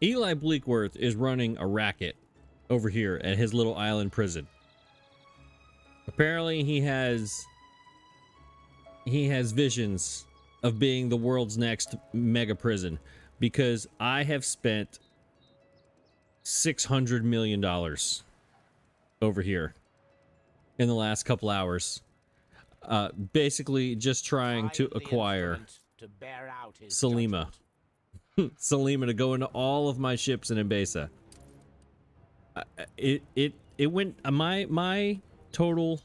Eli Bleakworth is running a racket over here at his little island prison. Apparently he has visions of being the world's next mega prison, because I have spent $600 million over here in the last couple hours, basically just trying to acquire Salima. Salima to go into all of my ships in Embesa. It went, my total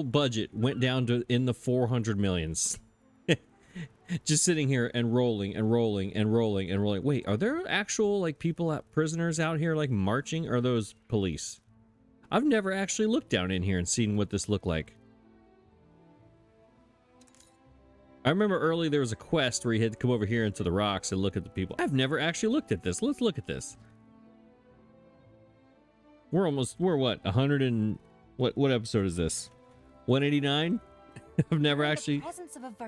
budget went down to in the 400 millions. Just sitting here and rolling and rolling and rolling and rolling. Wait, are there actual like people prisoners out here like marching, or are those police? I've never actually looked down in here and seen what this looked like. I remember early there was a quest where you had to come over here into the rocks and look at the people. I've never actually looked at this. Let's look at this. We're what, 100 and what episode is this? 189? I've never actually,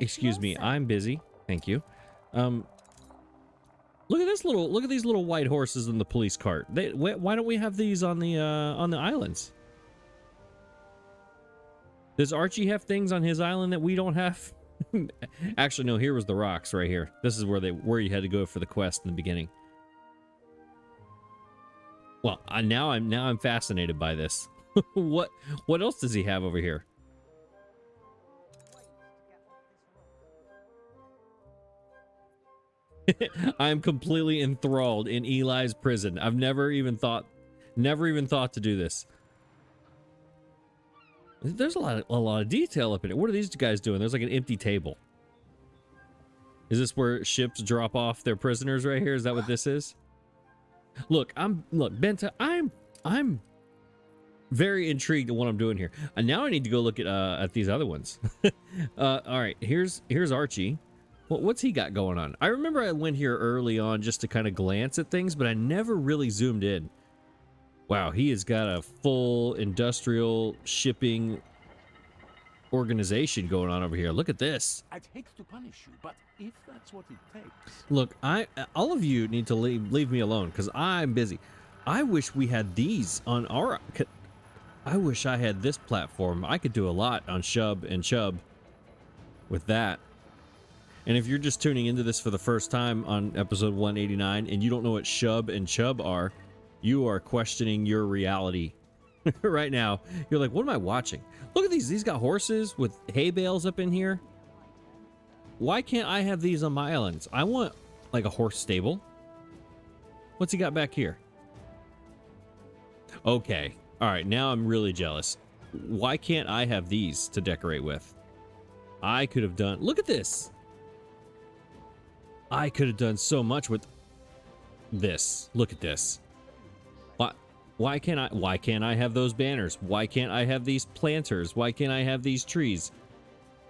excuse me, I'm busy. Thank you. Look at these little white horses in the police cart. Why don't we have these on the islands? Does Archie have things on his island that we don't have? Actually, no, here was the rocks right here. This is where you had to go for the quest in the beginning. Well, now I'm fascinated by this. What else does he have over here? I'm completely enthralled in Eli's prison. I've never even thought to do this. There's a lot of detail up in it. What are these guys doing? There's like an empty table. Is this where ships drop off their prisoners right here? Is that what this is? Look, Benta, I'm very intrigued at what I'm doing here. And now I need to go look at these other ones. All right, here's Archie. What's he got going on? I remember I went here early on just to kind of glance at things, but I never really zoomed in. Wow, he has got a full industrial shipping organization going on over here. Look at this. I'd hate to punish you, but if that's what it takes. Look, all of you need to leave me alone because I'm busy. I wish we had these on our... I wish I had this platform. I could do a lot on Shub and Chub with that. And if you're just tuning into this for the first time on episode 189 and you don't know what Shub and Chub are, you are questioning your reality right now. You're like, what am I watching? Look at these. These got horses with hay bales up in here. Why can't I have these on my islands? I want like a horse stable. What's he got back here? Okay. All right. Now I'm really jealous. Why can't I have these to decorate with? I could have done... Look at this. I could have done so much with this. Look at this. Why can't I have those banners? Why can't I have these planters? Why can't I have these trees?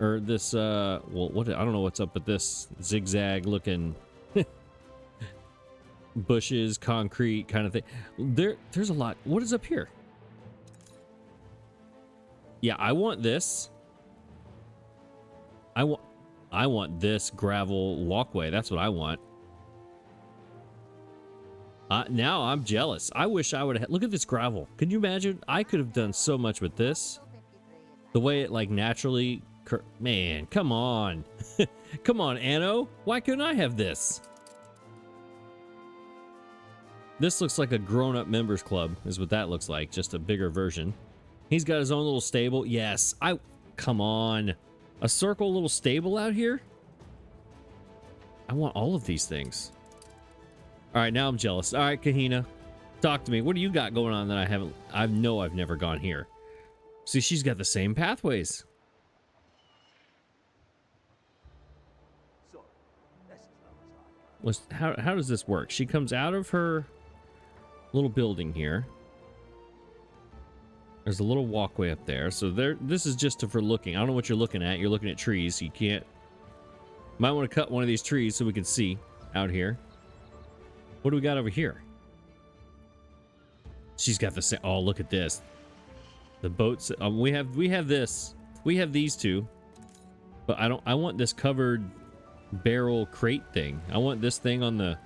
Or this well, I don't know what's up with this zigzag looking bushes, concrete kind of thing. There's a lot. What is up here? Yeah, I want this. I want this gravel walkway. That's what I want. Now I'm jealous. I wish I would have... Look at this gravel. Can you imagine? I could have done so much with this. The way it like naturally... Man, come on. Come on, Anno. Why couldn't I have this? This looks like a grown-up members club is what that looks like. Just a bigger version. He's got his own little stable. Yes. Come on. A circle little stable out here? I want all of these things. All right, now I'm jealous. All right, Kahina, talk to me. What do you got going on that I haven't... I know I've never gone here. See, she's got the same pathways. How does this work? She comes out of her little building here. There's a little walkway up there. So this is just for looking. I don't know what you're looking at. You're looking at trees. So you can't... Might want to cut one of these trees so we can see out here. What do we got over here? She's got the same... Oh, look at this. The boats... we have this. We have these two. But I want this covered barrel crate thing. I want this thing on the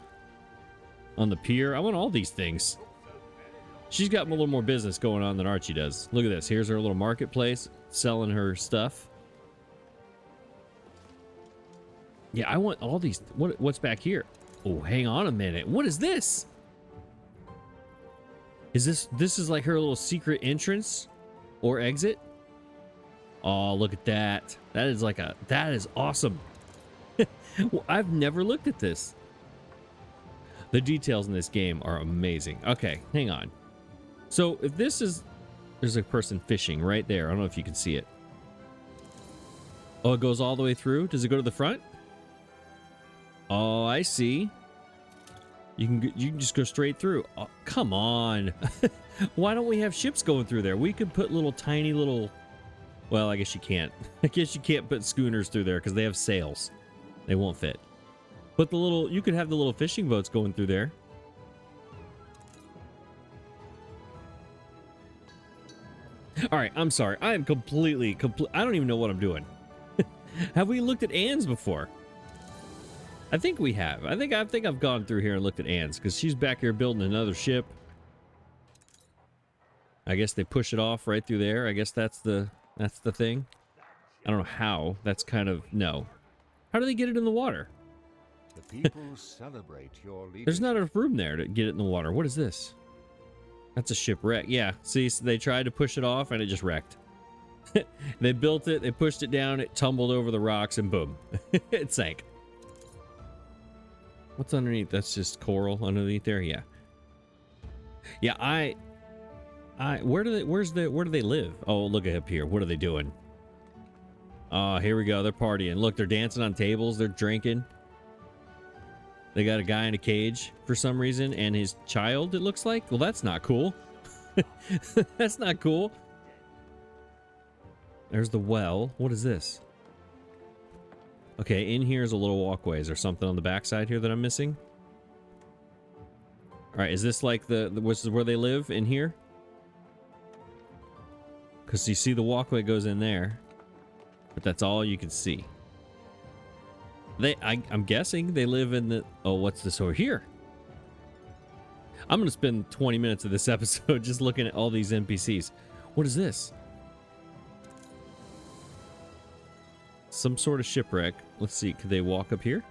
pier. I want all these things. She's got a little more business going on than Archie does. Look at this. Here's her little marketplace selling her stuff. Yeah, I want all these. What's back here? Oh, hang on a minute. What is this? This is like her little secret entrance or exit? Oh, look at that. That is awesome. Well, I've never looked at this. The details in this game are amazing. Okay, hang on. So if this is, there's a person fishing right there. I don't know if you can see it. Oh, it goes all the way through. Does it go to the front? Oh, I see. You can just go straight through. Oh, come on. Why don't we have ships going through there? We could put little tiny little, well, I guess you can't. I guess you can't put schooners through there because they have sails. They won't fit. But the little, you could have the little fishing boats going through there. All right, I'm sorry. I am completely, I don't even know what I'm doing. Have we looked at Anne's before? I think we have. I think I've gone through here and looked at Anne's because she's back here building another ship. I guess they push it off right through there. I guess that's the thing. I don't know how. That's kind of no. How do they get it in the water? The people celebrate your leadership. There's not enough room there to get it in the water. What is this? That's a shipwreck. Yeah. See, so they tried to push it off and it just wrecked. They built it. They pushed it down. It tumbled over the rocks and boom, it sank. What's underneath? That's just coral underneath there. Yeah. Yeah. Where do they live? Oh, look up here. What are they doing? Oh, here we go. They're partying. Look, they're dancing on tables. They're drinking. They got a guy in a cage for some reason and his child, it looks like. Well, that's not cool. That's not cool. There's the well. What is this? Okay, in here is a little walkway. Is there something on the backside here that I'm missing? All right, is this like this is where they live in here? Because you see the walkway goes in there, but that's all you can see. I'm guessing they live in the, oh, what's this over here? I'm going to spend 20 minutes of this episode just looking at all these NPCs. What is this? Some sort of shipwreck. Let's see. Could they walk up here?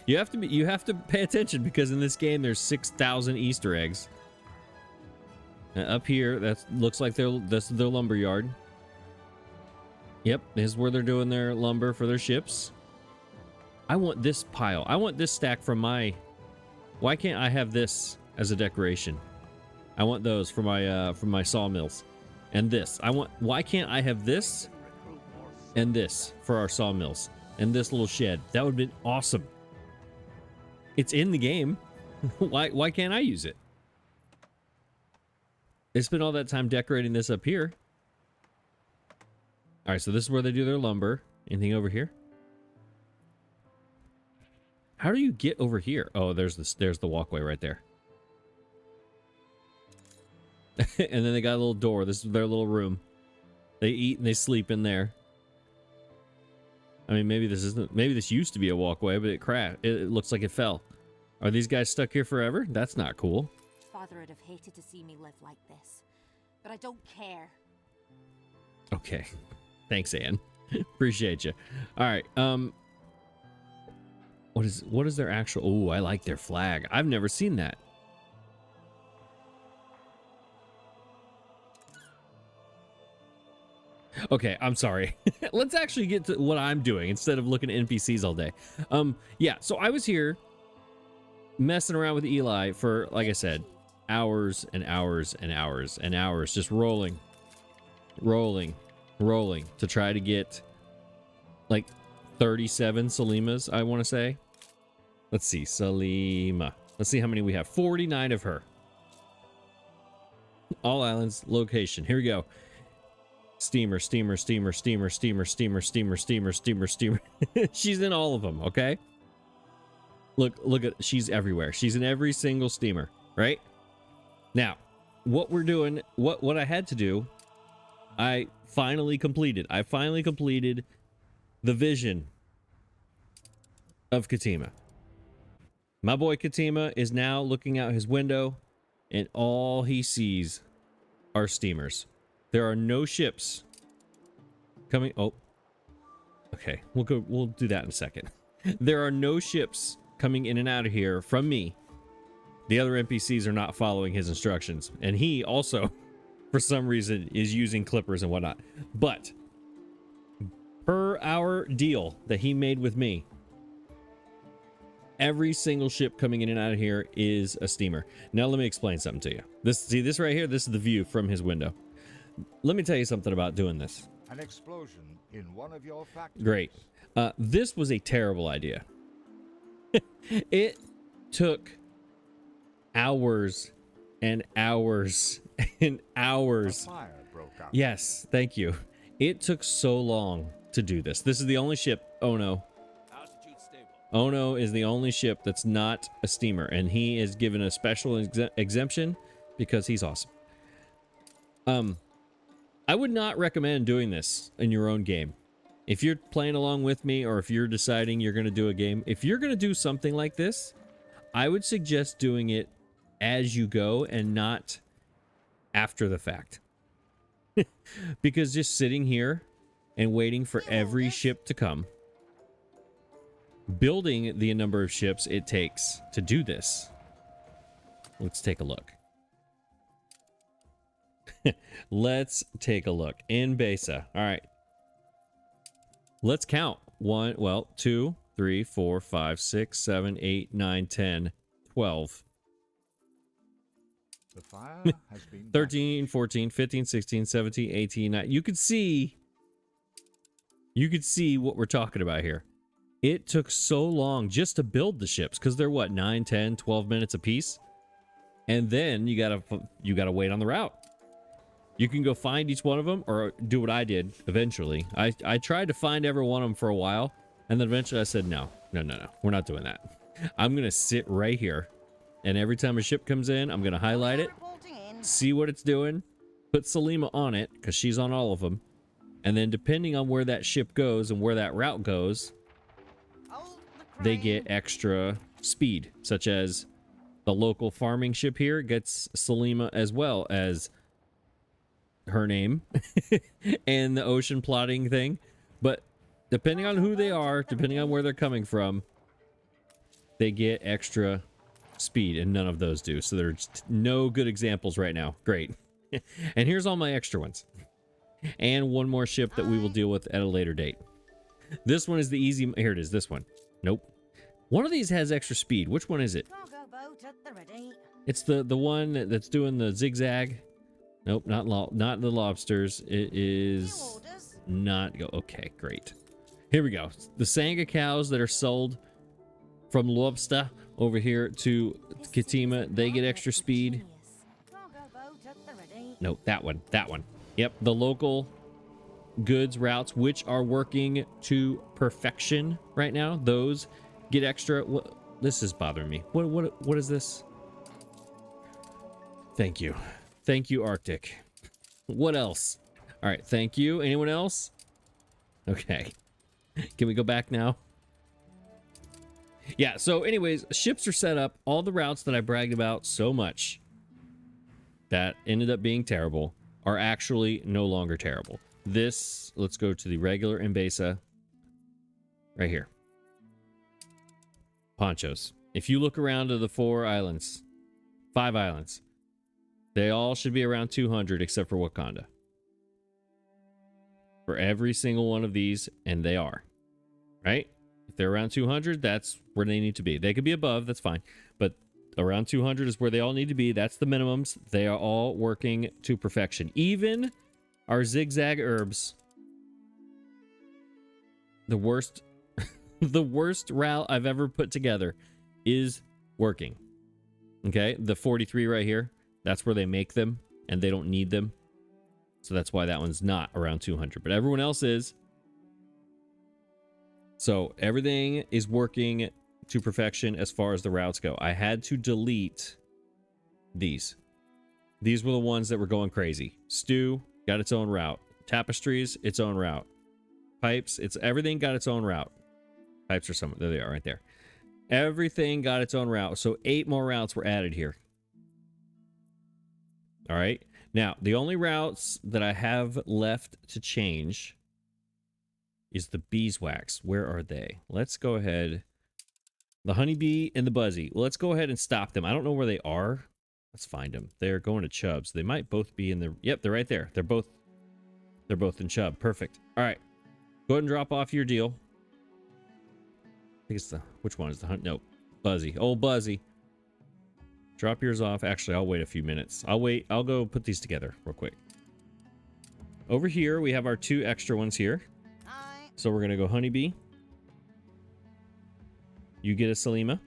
You have to pay attention because in this game there's 6,000 Easter eggs. Up here, that looks like that's their lumber yard. Yep, this is where they're doing their lumber for their ships. I want this pile. I want this stack from my... Why can't I have this as a decoration? I want those for my sawmills. And this. Why can't I have this and this for our sawmills? And this little shed. That would have been awesome. It's in the game. Why can't I use it? They spent all that time decorating this up here. All right, so this is where they do their lumber. Anything over here? How do you get over here? Oh, there's the walkway right there. And then they got a little door. This is their little room. They eat and they sleep in there. I mean, maybe this used to be a walkway, but it crashed. It looks like it fell. Are these guys stuck here forever? That's not cool. Father would have hated to see me live like this, but I don't care. Okay. Thanks, Anne. Appreciate you. All right. What is their actual... Oh, I like their flag. I've never seen that. Okay, I'm sorry. Let's actually get to what I'm doing instead of looking at NPCs all day. Yeah, so I was here messing around with Eli for, like I said, hours and hours and hours and hours, just rolling to try to get like 37 Salimas, I want to say. Let's see, Salima. Let's see how many we have. 49 of her. All islands, location. Here we go. Steamer. She's in all of them, okay? Look at, she's everywhere. She's in every single steamer, right? Now, what we're doing, what I had to do, I finally completed the vision of Katima. My boy Katima is now looking out his window, and all he sees are steamers. There are no ships coming. Oh, okay. We'll do that in a second. There are no ships coming in and out of here from me. The other NPCs are not following his instructions, and he also, for some reason, is using clippers and whatnot. But per our deal that he made with me, every single ship coming in and out of here is a steamer. Now let me explain something to you. This right here, this is the view from his window. Let me tell you something about doing this. An explosion in one of your factories. Great. This was a terrible idea. It took hours and hours and hours. A fire broke out. Yes, thank you. It took so long to do this. This is the only ship. Oh no. Altitude stable. Ono is the only ship that's not a steamer, and he is given a special exemption because he's awesome. I would not recommend doing this in your own game. If you're playing along with me, or if you're deciding you're going to do a game, if you're going to do something like this, I would suggest doing it as you go and not after the fact. Because just sitting here and waiting for every ship to come, building the number of ships it takes to do this. Let's take a look. Let's take a look in Besa. All right. Let's count. 2, 3, 4, 5, 6, 7, 8, 9, 10, 12. The fire has been 13, 14, 15, 16, 17, 18, 19. You could see what we're talking about here. It took so long just to build the ships, because they're what, 9, 10, 12 minutes a piece. And then you gotta wait on the route. You can go find each one of them, or do what I did eventually. I tried to find every one of them for a while, and then eventually I said, no, we're not doing that. I'm gonna sit right here, and every time a ship comes in, I'm gonna highlight it, see what it's doing, put Salima on it, because she's on all of them, and then depending on where that ship goes and where that route goes, they get extra speed, such as the local farming ship here gets Salima as well as her name and the ocean plotting thing. But depending on who they are, depending on where they're coming from, they get extra speed, and none of those do. So there's no good examples right now. Great. And here's all my extra ones, and one more ship that we will deal with at a later date. This one is the easy. Here it is. This one. Nope. One of these has extra speed. Which one is it? It's the one that's doing the zigzag. Nope, not the lobsters. It is not go. Okay, great. Here we go. The Sanga cows that are sold from Lobster over here to Katima, they get extra speed. No, that one. Yep, the local goods routes, which are working to perfection right now, those get extra. This is bothering me. What is this? Thank you. Thank you, Arctic. What else? All right, thank you. Anyone else? Okay. Can we go back now? Yeah, so anyways, ships are set up. All the routes that I bragged about so much that ended up being terrible are actually no longer terrible. This, let's go to the regular Mbesa right here. Ponchos. If you look around to the 5 islands, they all should be around 200 except for Wakanda. For every single one of these, and they are. Right? If they're around 200, that's where they need to be. They could be above, that's fine. But around 200 is where they all need to be. That's the minimums. They are all working to perfection. Even our zigzag herbs. The worst the worst route I've ever put together is working. Okay? The 43 right here. That's where they make them, and they don't need them. So that's why that one's not around 200. But everyone else is. So everything is working to perfection as far as the routes go. I had to delete these. These were the ones that were going crazy. Stew got its own route. Tapestries, its own route. Pipes, everything got its own route. Pipes are somewhere. There they are, right there. Everything got its own route. So 8 more routes were added here. All right. Now, the only routes that I have left to change is the beeswax. Where are they? Let's go ahead. The honeybee and the buzzy. Well, let's go ahead and stop them. I don't know where they are. Let's find them. They're going to Chubbs. They might both be in the... Yep, they're right there. They're both in Chubb. Perfect. All right. Go ahead and drop off your deal. I think it's the... Which one is the hunt? No. Buzzy. Old Buzzy. Drop yours off. Actually, I'll wait a few minutes. I'll wait. I'll go put these together real quick. Over here, we have our 2 extra ones here. So we're going to go honeybee. You get a Salima.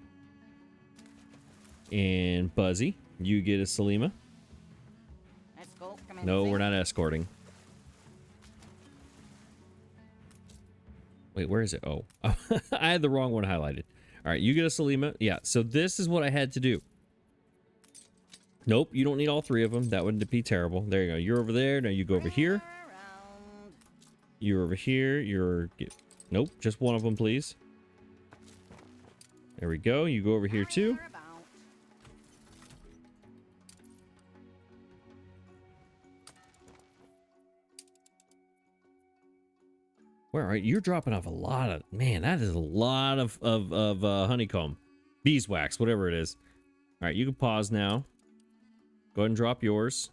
And Buzzy, you get a Salima. No, we're not escorting. Wait, where is it? Oh, I had the wrong one highlighted. All right, you get a Salima. Yeah, so this is what I had to do. Nope, you don't need all 3 of them. That would be terrible. There you go. You're over there. Now you go over here. You're over here. Nope, just one of them, please. There we go. You go over here too. Where are you? You're dropping off a lot of... Man, that is a lot of honeycomb. Beeswax, whatever it is. All right, you can pause now. Go ahead and drop yours.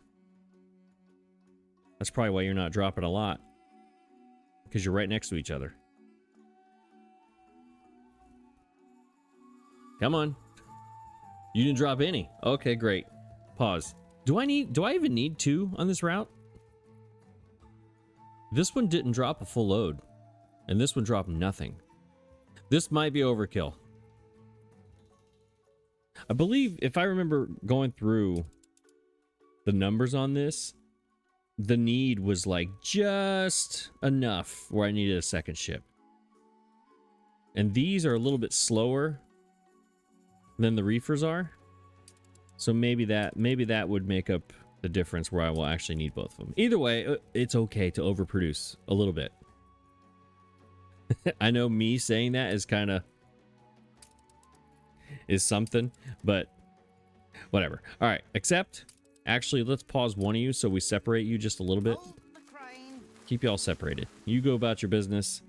That's probably why you're not dropping a lot. Because you're right next to each other. Come on. You didn't drop any. Okay, great. Pause. Do I even need 2 on this route? This one didn't drop a full load. And this one dropped nothing. This might be overkill. I believe, if I remember going through the numbers on this, the need was like just enough where I needed a second ship. And these are a little bit slower than the reefers are. So maybe that would make up the difference where I will actually need both of them. Either way, it's okay to overproduce a little bit. I know me saying that is something, but whatever. All right, accept. Actually, let's pause one of you so we separate you just a little bit. Keep y'all separated. You go about your business.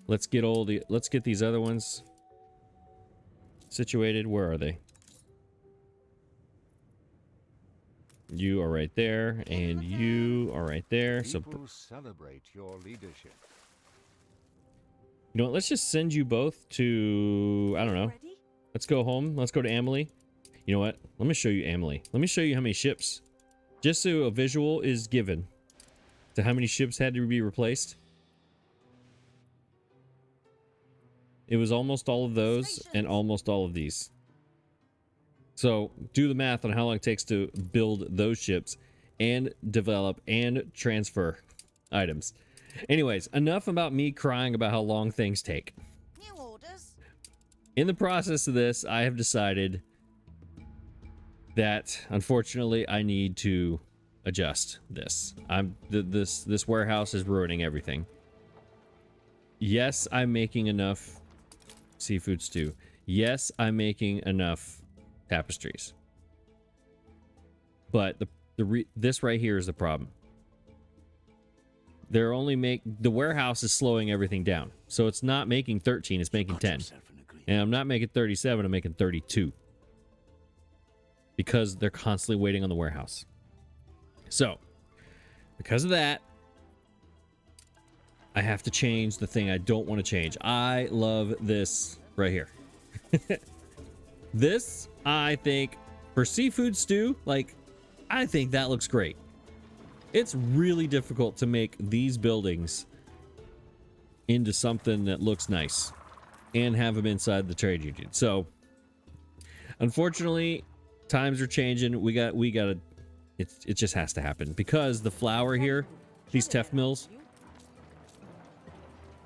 Let's get these other ones situated. Where are they? You are right there, and you are right there. So celebrate your leadership. You know what? Let's just send you both to, I don't know. Let's go home. Let's go to Amelie. You know what? Let me show you Amelie. Let me show you how many ships. Just so a visual is given to how many ships had to be replaced. It was almost all of those and almost all of these. So do the math on how long it takes to build those ships and develop and transfer items. Anyways, enough about me crying about how long things take. New orders. In the process of this, I have decided that unfortunately I need to adjust this. This warehouse is ruining everything. Yes, I'm making enough seafood stew. Yes, I'm making enough tapestries. But this right here is the problem. The warehouse is slowing everything down. So it's not making 13, it's making 10. And I'm not making 37, I'm making 32. Because they're constantly waiting on the warehouse. So, because of that, I have to change the thing I don't want to change. I love this right here. This, I think, for seafood stew, like, I think that looks great. It's really difficult to make these buildings into something that looks nice and have them inside the trade union. So, unfortunately, times are changing. We gotta, it just has to happen because the flour here, these Tef mills,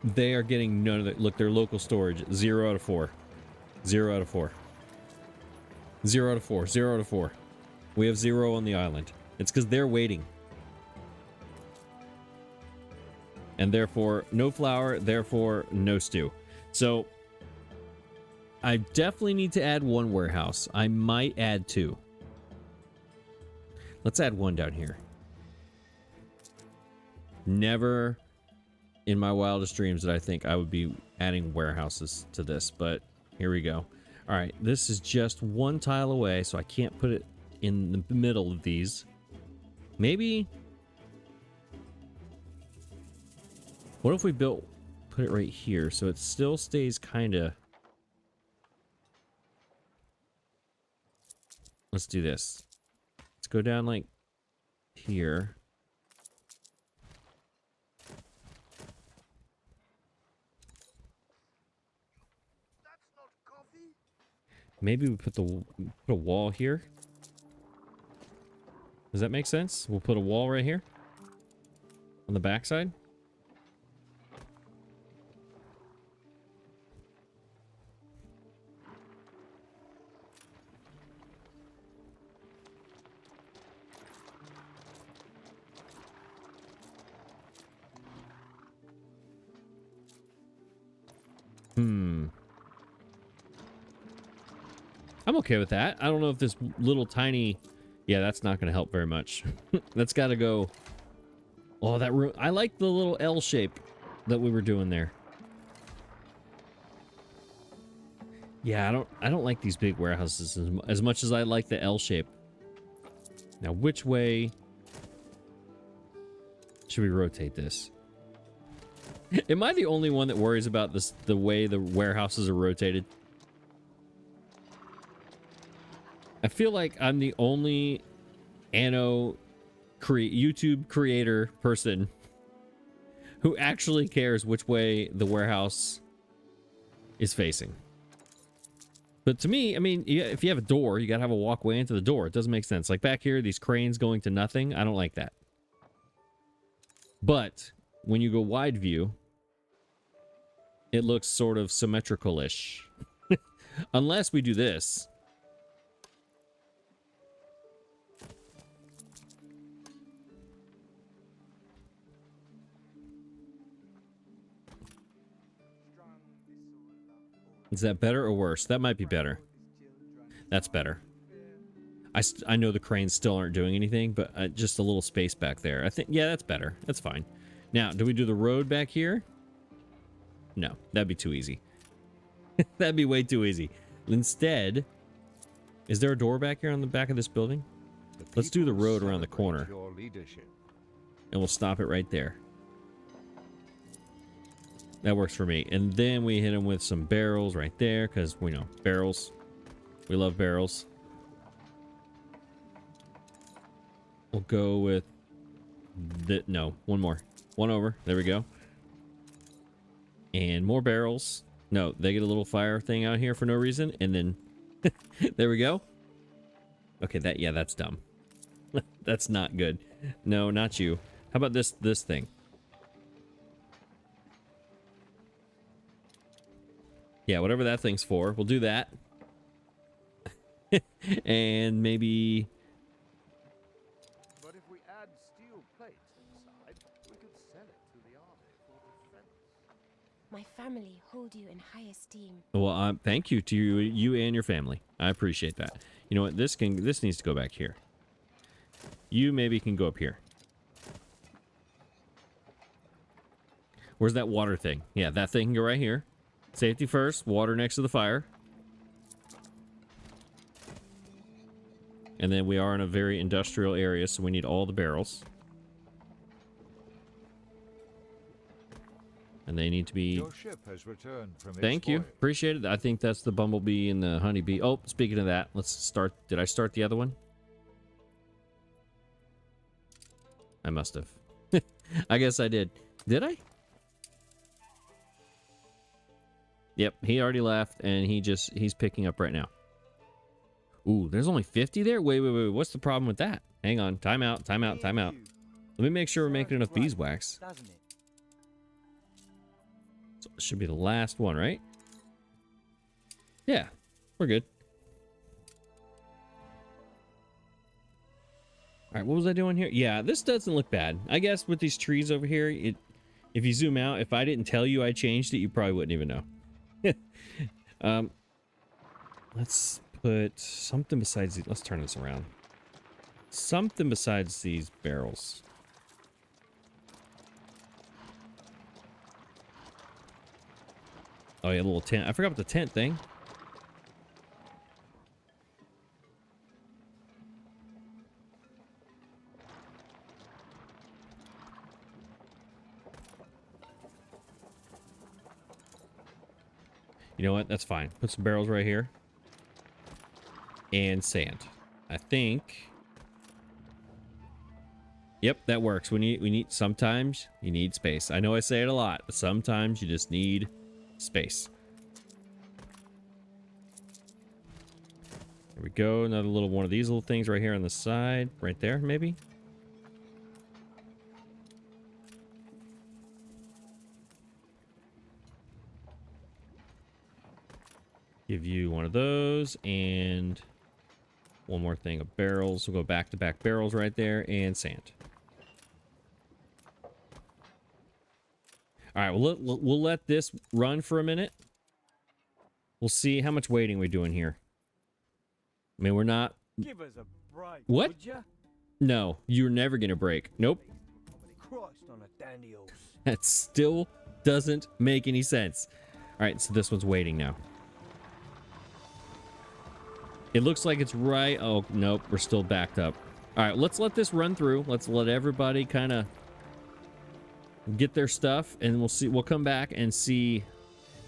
they are getting none of the, look, their local storage, 0 out of 4. 0 out of 4. 0 out of 4. 0 out of 4. We have 0 on the island. It's because they're waiting. And therefore, no flour, therefore, no stew. So I definitely need to add one warehouse. I might add two. Let's add one down here. Never in my wildest dreams did I think I would be adding warehouses to this, but here we go. All right, this is just one tile away, so I can't put it in the middle of these. Maybe. What if we put it right here so it still stays kind of. Let's do this. Let's go down like here. Maybe we put a wall here. Does that make sense? We'll put a wall right here on the backside. I'm okay with that. I don't know if this little tiny... Yeah, that's not going to help very much. That's got to go... Oh, that room... I like the little L shape that we were doing there. Yeah, I don't like these big warehouses as much as I like the L shape. Now, which way should we rotate this? Am I the only one that worries about this, the way the warehouses are rotated? I feel like I'm the only Anno YouTube creator person who actually cares which way the warehouse is facing. But to me, I mean, if you have a door, you gotta have a walkway into the door. It doesn't make sense. Like back here, these cranes going to nothing. I don't like that. But when you go wide view, it looks sort of symmetrical-ish. Unless we do this. Is that better or worse? That might be better. That's better. I know the cranes still aren't doing anything, but just a little space back there. I think, yeah, that's better. That's fine. Now, do we do the road back here? No, that'd be too easy. That'd be way too easy. Instead, is there a door back here on the back of this building? Let's do the road around the corner. And we'll stop it right there. That works for me. And then we hit them with some barrels right there, because we know barrels. We love barrels. We'll go with no, one more. One over. There we go. And more barrels. No, they get a little fire thing out here for no reason. And then there we go. Okay, that's dumb. That's not good. No, not you. How about this thing? Yeah, whatever that thing's for, we'll do that. And maybe... But if we add steel plates inside, we could sell it to the army for defense. My family hold you in high esteem. Well, thank you to you and your family. I appreciate that. You know what? This needs to go back here. You maybe can go up here. Where's that water thing? Yeah, that thing can go right here. Safety first, water next to the fire. And then we are in a very industrial area, so we need all the barrels. And they need to be... Your ship has returned from its Thank you. voyage. Appreciate it. I think that's the bumblebee and the honeybee. Oh, speaking of that, let's start. Did I start the other one? I must have. I guess I did. Did I? Yep, he already left, and he's picking up right now. Ooh, there's only 50 there? Wait. What's the problem with that? Hang on. Time out. Let me make sure we're making enough beeswax. So it should be the last one, right? Yeah, we're good. All right, what was I doing here? Yeah, this doesn't look bad. I guess with these trees over here, if you zoom out, if I didn't tell you I changed it, you probably wouldn't even know. Let's put something besides these. Let's turn this around. Something besides these barrels. Oh yeah, a little tent. I forgot about the tent thing. You know what? That's fine. Put some barrels right here. And sand. I think. Yep, that works. We need sometimes you need space. I know I say it a lot, but sometimes you just need space. There we go. Another little one of these little things right here on the side. Right there, maybe. Give you one of those and one more thing of barrels. We'll go back to back barrels right there and sand. All right, we'll let this run for a minute. We'll see how much waiting we're doing here. I mean, we're not. Give us a break. What? Would ya? No, you're never gonna break. Nope. Christ on a dandy horse. That still doesn't make any sense. All right, so this one's waiting now. It looks like it's right. Oh, nope, we're still backed up. All right, let's let this run through. Let's let everybody kind of get their stuff, and we'll see. We'll come back and see.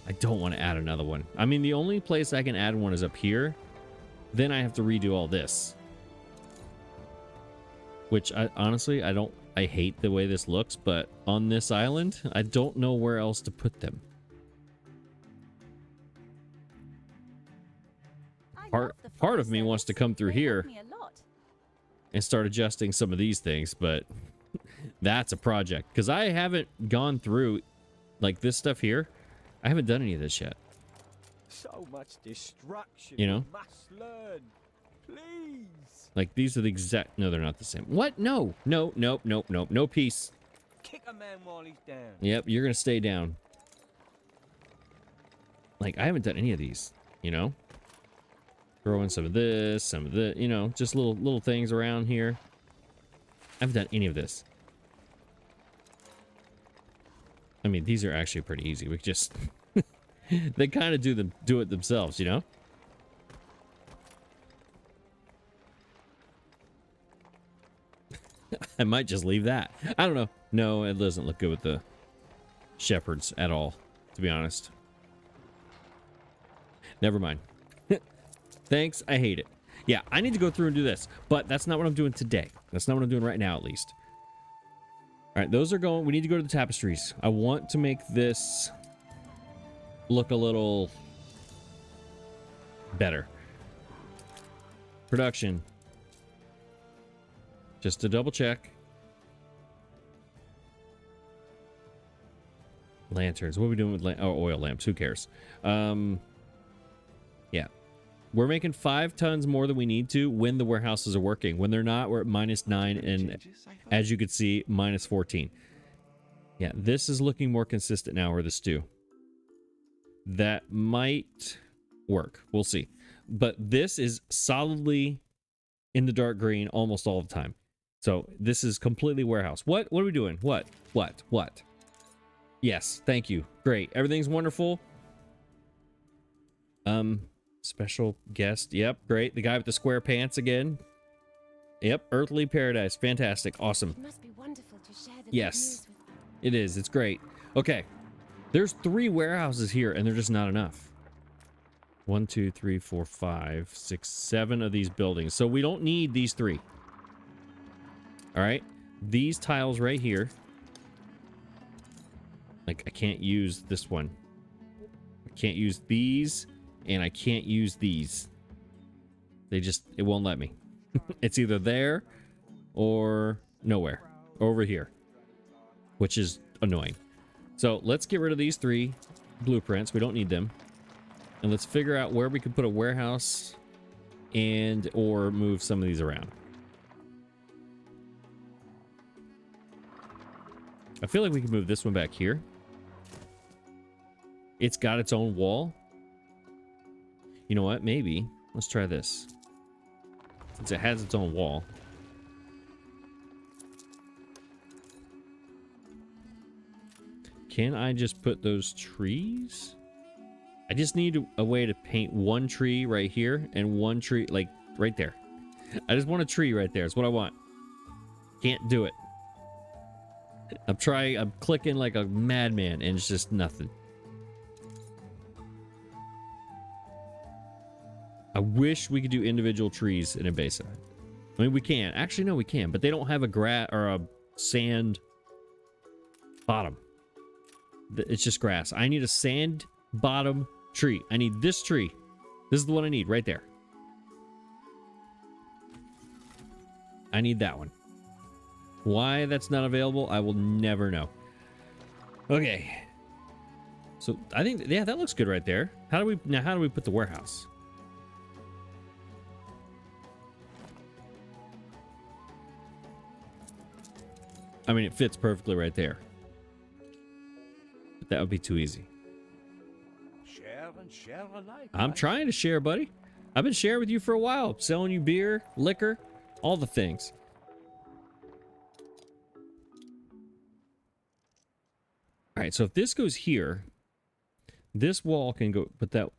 I don't want to add another one. I mean, the only place I can add one is up here. Then I have to redo all this. Which, honestly, I hate the way this looks, but on this island, I don't know where else to put them. Part of me wants to come through here and start adjusting some of these things, but that's a project because I haven't gone through like this stuff here. I haven't done any of this yet. So much destruction. You know? Must learn. Please. Like these are the exact. No, they're not the same. What? No, no, no, no, no, no peace. Kick a man while he's down. Yep, you're gonna stay down. Like I haven't done any of these. You know. Throw in some of this, some of the, you know, just little things around here. I haven't done any of this. I mean, these are actually pretty easy. We just they kind of do it themselves, you know? I might just leave that. I don't know. No, it doesn't look good with the shepherds at all, to be honest. Never mind. Thanks, I hate it. Yeah, I need to go through and do this, but that's not what I'm doing today. That's not what I'm doing right now, at least. All right, those are going. We need to go to the tapestries. I want to make this look a little better. Production. Just to double check. Lanterns. What are we doing with oil lamps? Who cares? Yeah. We're making 5 tons more than we need to when the warehouses are working. When they're not, we're at -9 and, as you can see, -14. Yeah, this is looking more consistent now, or the stew. That might work. We'll see. But this is solidly in the dark green almost all the time. So this is completely warehouse. What are we doing? What? Yes, thank you. Great. Everything's wonderful. Special guest. Yep, great. The guy with the square pants again. Yep, earthly paradise. Fantastic. Awesome. It must be wonderful to share the Yes, good news with them. it is. It's great. Okay. There's 3 warehouses here, and they're just not enough. 1, 2, 3, 4, 5, 6, 7 of these buildings. So we don't need these 3. All right. These tiles right here. Like, I can't use this one. I can't use these. And I can't use these. It won't let me. It's either there or nowhere. Over here. Which is annoying. So let's get rid of these 3 blueprints. We don't need them. And let's figure out where we could put a warehouse and or move some of these around. I feel like we can move this one back here. It's got its own wall. You know what? Maybe. Let's try this. Since it has its own wall. Can I just put those trees? I just need a way to paint one tree right here and one tree like right there. I just want a tree right there. It's what I want. Can't do it. I'm trying. I'm clicking like a madman and it's just nothing. I wish we could do individual trees in a basin. I mean, we can. Actually, no, we can. But they don't have a grass or a sand bottom. It's just grass. I need a sand bottom tree. I need this tree. This is the one I need right there. I need that one. Why that's not available, I will never know. Okay. So I think, yeah, that looks good right there. How do we put the warehouse? I mean, it fits perfectly right there. But that would be too easy. Share and share alike. I'm trying to share, buddy. I've been sharing with you for a while. Selling you beer, liquor, all the things. All right, so if this goes here, this wall can go, but that...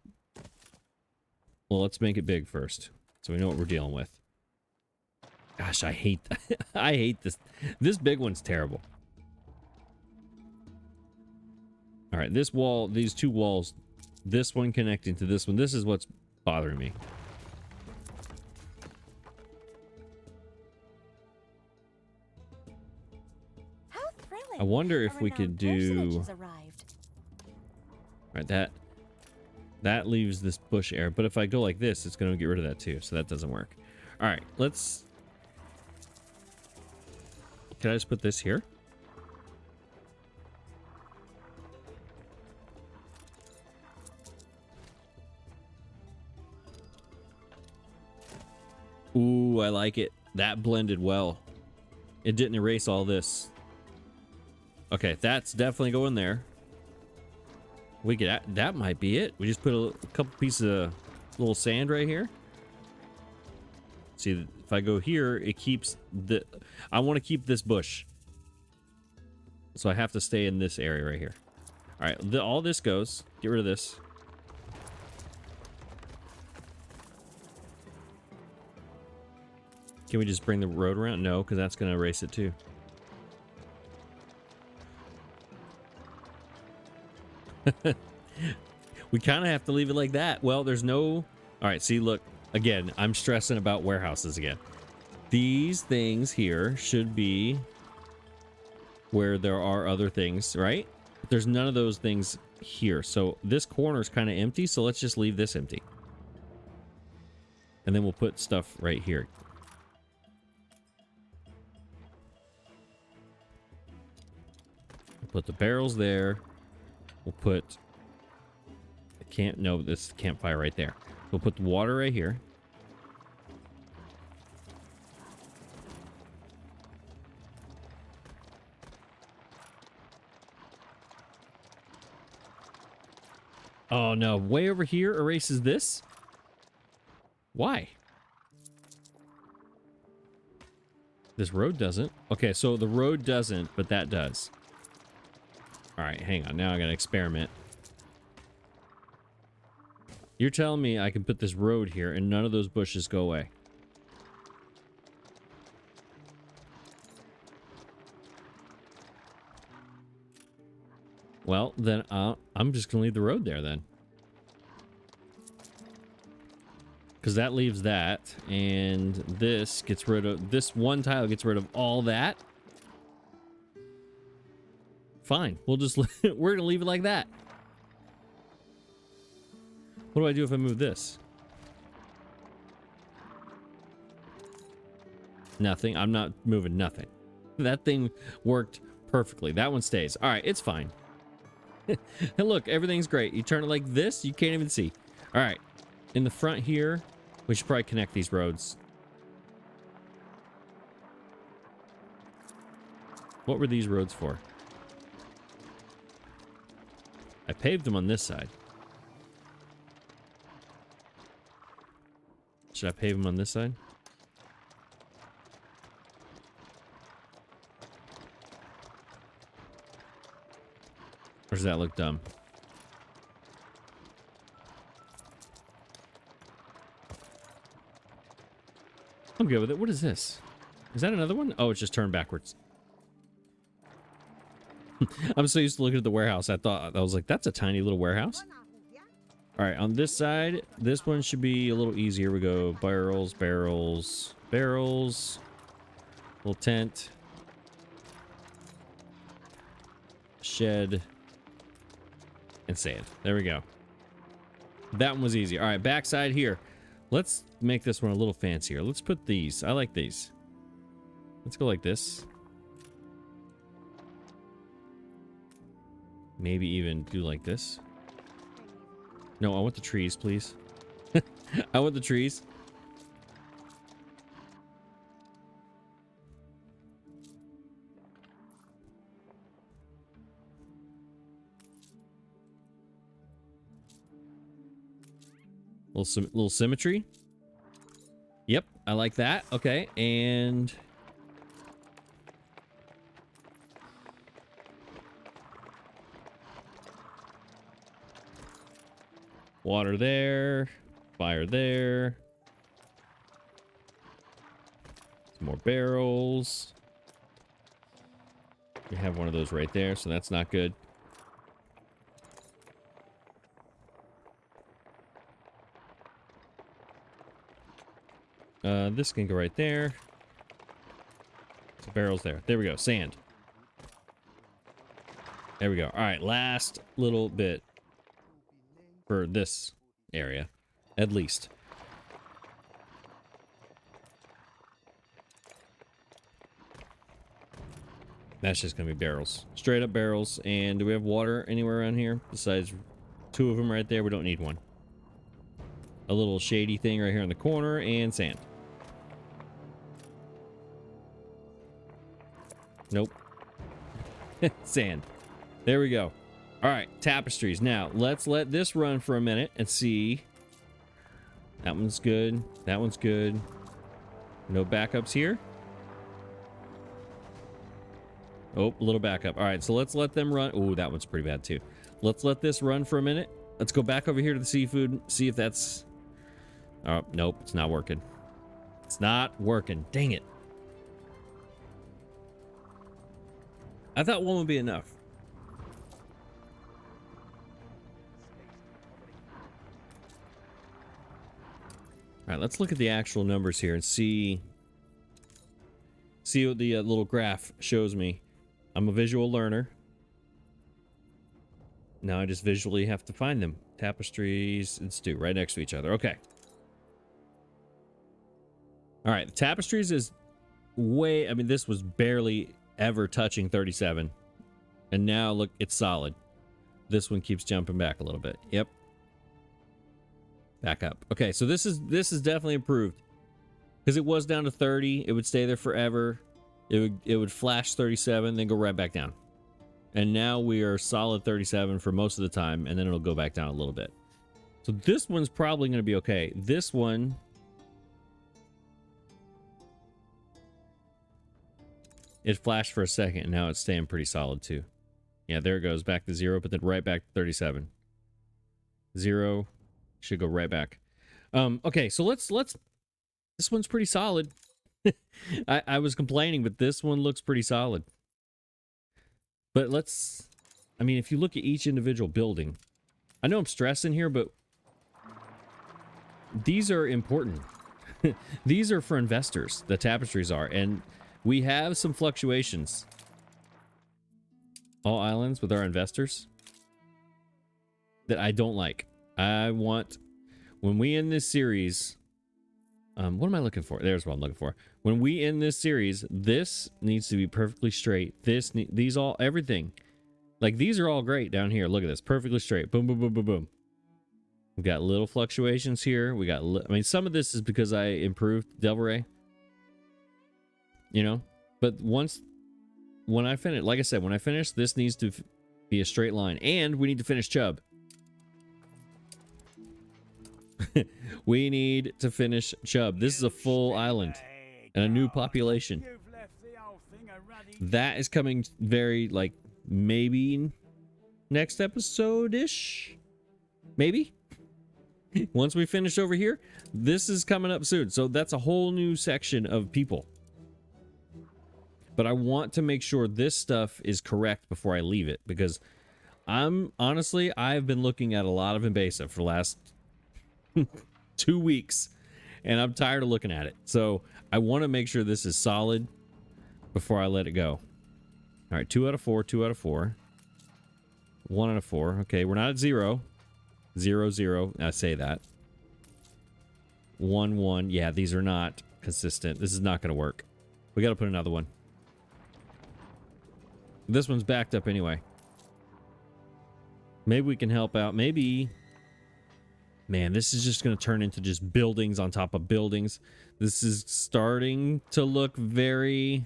Well, let's make it big first, so we know what we're dealing with. Gosh, I hate I hate this. This big one's terrible. All right, this wall, these two walls, this one connecting to this one, this is what's bothering me. How thrilling. I wonder A if we could renowned do... personage has arrived. Right, that leaves this bush area, but if I go like this, it's going to get rid of that too, so that doesn't work. All right, let's... Can I just put this here? Ooh, I like it. That blended well. It didn't erase all this. Okay, that's definitely going there. We could, that might be it. We just put a couple pieces of little sand right here. See, if I go here, it keeps the... I want to keep this bush. So I have to stay in this area right here. All right, all this goes. Get rid of this. Can we just bring the road around? No, because that's going to erase it too. We kind of have to leave it like that. Well, there's no... All right, see, look. Again, I'm stressing about warehouses again. These things here should be where there are other things, right? But there's none of those things here. So this corner is kind of empty, so let's just leave this empty. And then we'll put stuff right here. We'll put the barrels there. We'll put... this campfire right there. We'll put the water right here. Oh no, way over here erases this? Why? This road doesn't. Okay, so the road doesn't, but that does. All right, hang on. Now I gotta experiment. You're telling me I can put this road here and none of those bushes go away? Well, then I'm just gonna leave the road there then. Because that leaves that, and this gets rid of... This one tile gets rid of all that. Fine, we'll just... We're gonna leave it like that. What do I do if I move this? Nothing. I'm not moving nothing. That thing worked perfectly. That one stays. All right, it's fine. And look, everything's great. You turn it like this, you can't even see. All right, in the front here, we should probably connect these roads. What were these roads for? I paved them on this side. Should I pave them on this side? Or does that look dumb? I'm good with it. What is this? Is that another one? Oh, it's just turned backwards. I'm so used to looking at the warehouse. I was like, that's a tiny little warehouse. All right, on this side, this one should be a little easier. We go barrels, barrels, barrels. Little tent. Shed. And sand. There we go. That one was easy. All right, backside here. Let's make this one a little fancier. Let's put these. I like these. Let's go like this. Maybe even do like this. No, I want the trees, please. I want the trees. Little symmetry. Yep, I like that. Okay, and water there, fire there. Some more barrels. We have one of those right there, so that's not good. This can go right there. So barrels there. There we go. Sand. There we go. All right, last little bit for this area, at least. That's just gonna be barrels, straight up barrels. And do we have water anywhere around here besides two of them right there? We don't need one. A little shady thing right here in the corner, and sand. Nope. Sand. There we go. All right, tapestries. Now, let's let this run for a minute and see. That one's good. That one's good. No backups here. Oh, a little backup. All right, so let's let them run. Oh, that one's pretty bad too. Let's let this run for a minute. Let's go back over here to the seafood, see if that's... Oh, nope, it's not working. It's not working. Dang it. I thought one would be enough. All right, let's look at the actual numbers here and see what the little graph shows me. I'm a visual learner. Now I just visually have to find them. Tapestries and stew right next to each other. Okay. All right, the tapestries is way... I mean, this was barely ever touching 37. And now, look, it's solid. This one keeps jumping back a little bit. Yep. Back up. Okay, so this is definitely improved. Because it was down to 30. It would stay there forever. It would flash 37, then go right back down. And now we are solid 37 for most of the time, and then it'll go back down a little bit. So this one's probably going to be okay. This one... It flashed for a second, and now it's staying pretty solid, too. Yeah, there it goes. Back to 0, but then right back to 37. 0. Should go right back. Okay, so let's... This one's pretty solid. I was complaining, but this one looks pretty solid. But let's... I mean, if you look at each individual building... I know I'm stressing here, but... These are important. These are for investors. The tapestries are. And we have some fluctuations. All islands with our investors. That I don't like. I want... When we end this series... what am I looking for? There's what I'm looking for. When we end this series, this needs to be perfectly straight. These all, everything. Like, these are all great down here. Look at this. Perfectly straight. Boom, boom, boom, boom, boom. We've got little fluctuations here. We got, I mean, some of this is because I improved Devil Ray. You know? But when I finish, like I said, when I finish, this needs to be a straight line. And we need to finish Chubb. We need to finish Chubb. This is a full island and a new population. That is coming very, like, maybe next episode-ish? Maybe? Once we finish over here, this is coming up soon. So that's a whole new section of people. But I want to make sure this stuff is correct before I leave it, because I've been looking at a lot of invasive for the last 2 weeks, and I'm tired of looking at it. So I want to make sure this is solid before I let it go. All right, 2 out of 4, 2 out of 4. 1 out of 4. Okay, we're not at 0. 0, 0. I say that. 1, 1. Yeah, these are not consistent. This is not going to work. We got to put another one. This one's backed up anyway. Maybe we can help out. Maybe... Man, this is just going to turn into just buildings on top of buildings. This is starting to look very...